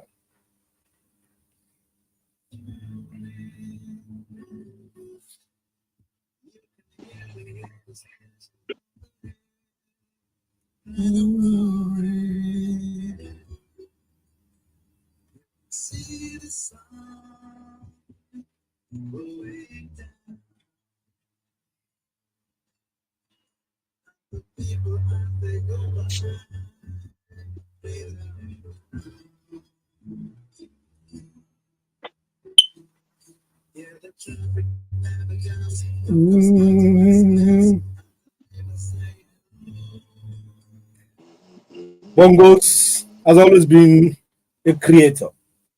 Bongos has always been a creator.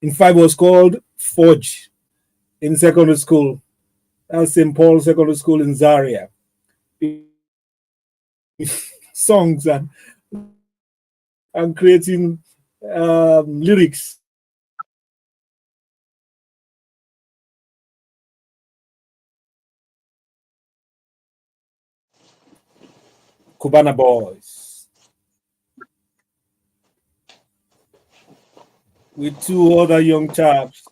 In fact, it was called Forge in secondary school. That's St. Paul Secondary School in Zaria. Songs and creating lyrics. Cubana Boys with two other young chaps.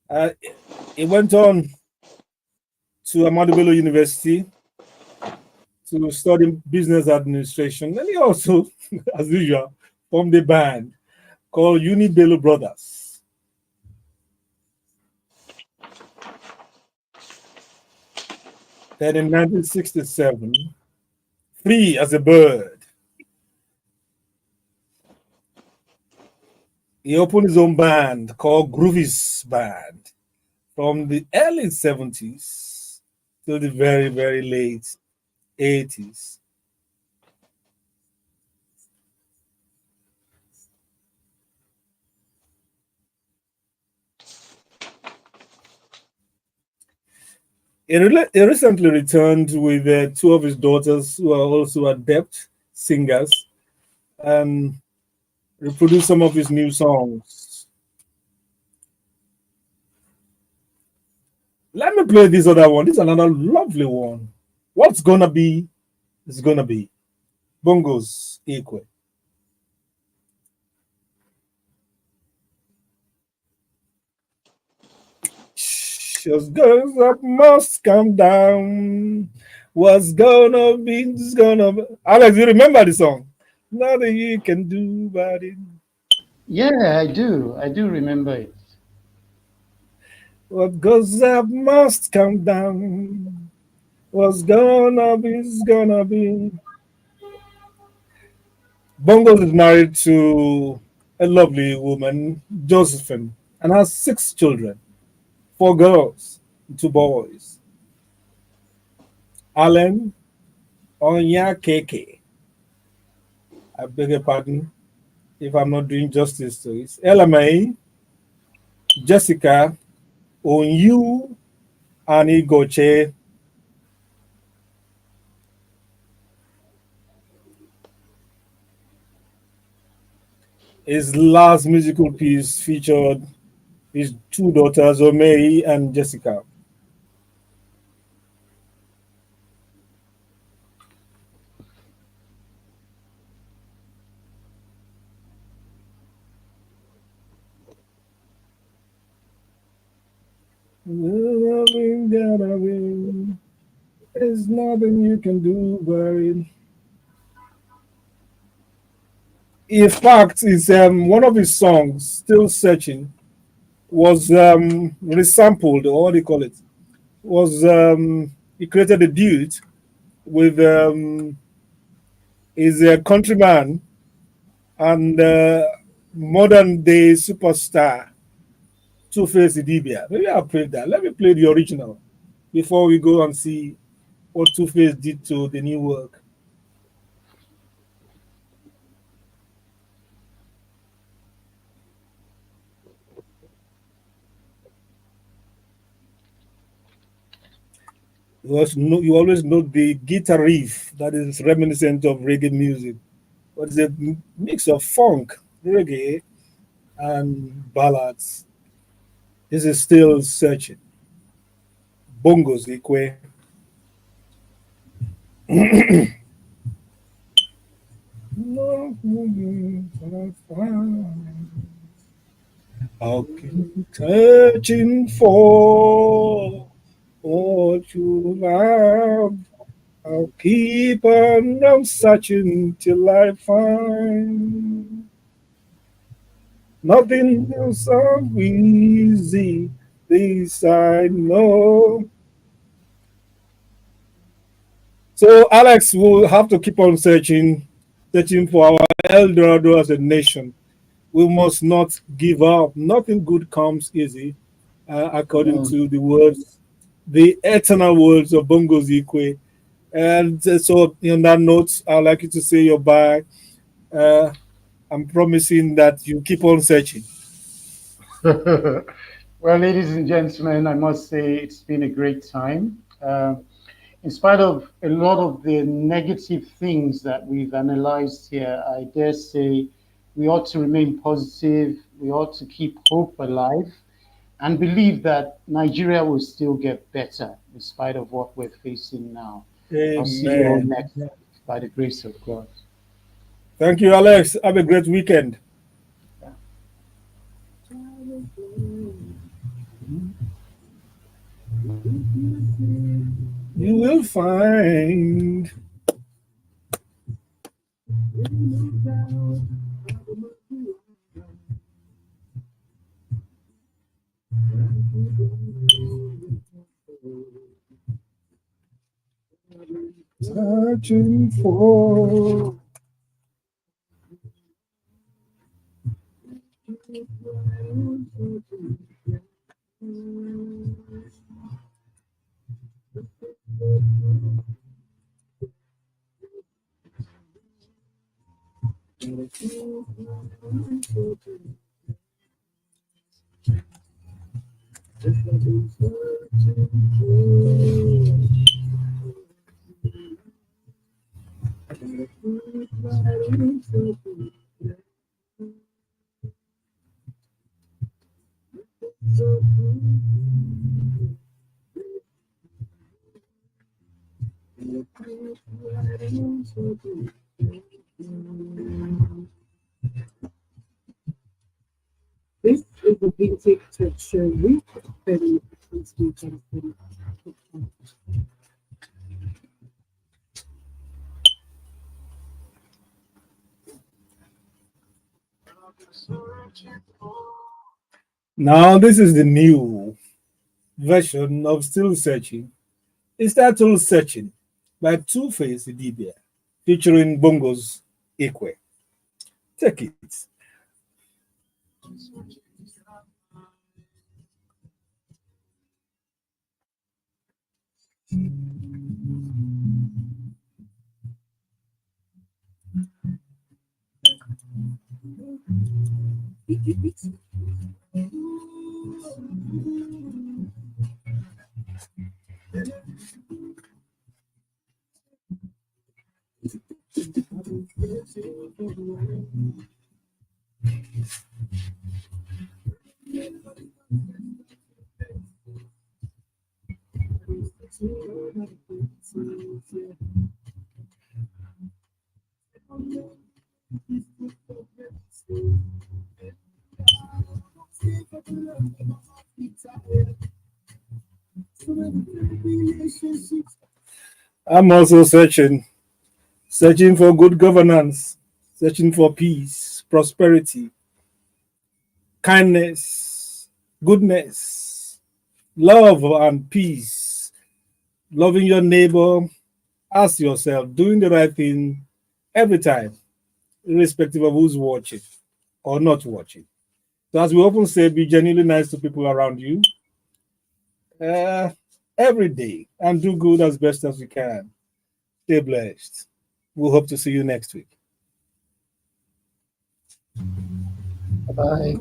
Uh, he went on to Ahmadu Bello University to study business administration, and he also, as usual, formed a band called Uni Bello Brothers. Then in 1967, free as a bird, he opened his own band called Groovy's Band from the early 70s till the very, very late 80s. He recently returned with two of his daughters who are also adept singers and reproduced some of his new songs. Let me play this other one. This is another lovely one. What's gonna be is gonna be. Bongos equal. Just goes up must come down. What's gonna be is gonna be. Alex, you remember the song? Nothing you can do about it. Yeah, I do. I do remember it. What goes up must come down. What's gonna be is gonna be. Bongos is married to a lovely woman, Josephine, and has six children, four girls, and two boys. Alan, Onya Keke. I beg your pardon if I'm not doing justice to it. LMA, Jessica, Onyu, and Igoche. His last musical piece featured his two daughters, Omei and Jessica. There's nothing you can do about it. In fact, it's one of his songs, Still Searching, was resampled, or what do you call it? Was he created a dude with his countryman and modern day superstar Two-Face Idibia. Maybe I'll play that. Let me play the original before we go and see what Two-Face did to the new work. You always know the guitar riff that is reminiscent of reggae music, but it's a mix of funk, reggae, and ballads. This is still searching. Bongos Ikwe. I'll keep searching for what you love. I'll keep on searching till I find nothing else so easy. This I know. So Alex will have to keep on searching for our El Dorado as a nation. We must not give up. Nothing good comes easy, according to the words, the eternal words of Bongo Zikwe. And so, on that note, I'd like you to say your bye. I'm promising that you keep on searching. Well, ladies and gentlemen, I must say it's been a great time. In spite of a lot of the negative things that we've analyzed here, I dare say we ought to remain positive. We ought to keep hope alive and believe that Nigeria will still get better in spite of what we're facing now. I'll see you all Amen. next by the grace of God. Thank you, Alex. Have a great weekend. You will find searching for This is the Vintage Tech Show with Betty Akintunde-Johnson. now. This is the new version of Still Searching. It's titled Searching by Two-Face Idibia, featuring Bongos Ikwe. Take it. I'm also searching for good governance, searching for peace, prosperity, kindness, goodness, love, and peace. Loving your neighbor as yourself, doing the right thing every time, irrespective of who's watching or not watching. So, as we often say, be genuinely nice to people around you uh, every day and do good as best as you can. Stay blessed. We'll hope to see you next week. Bye.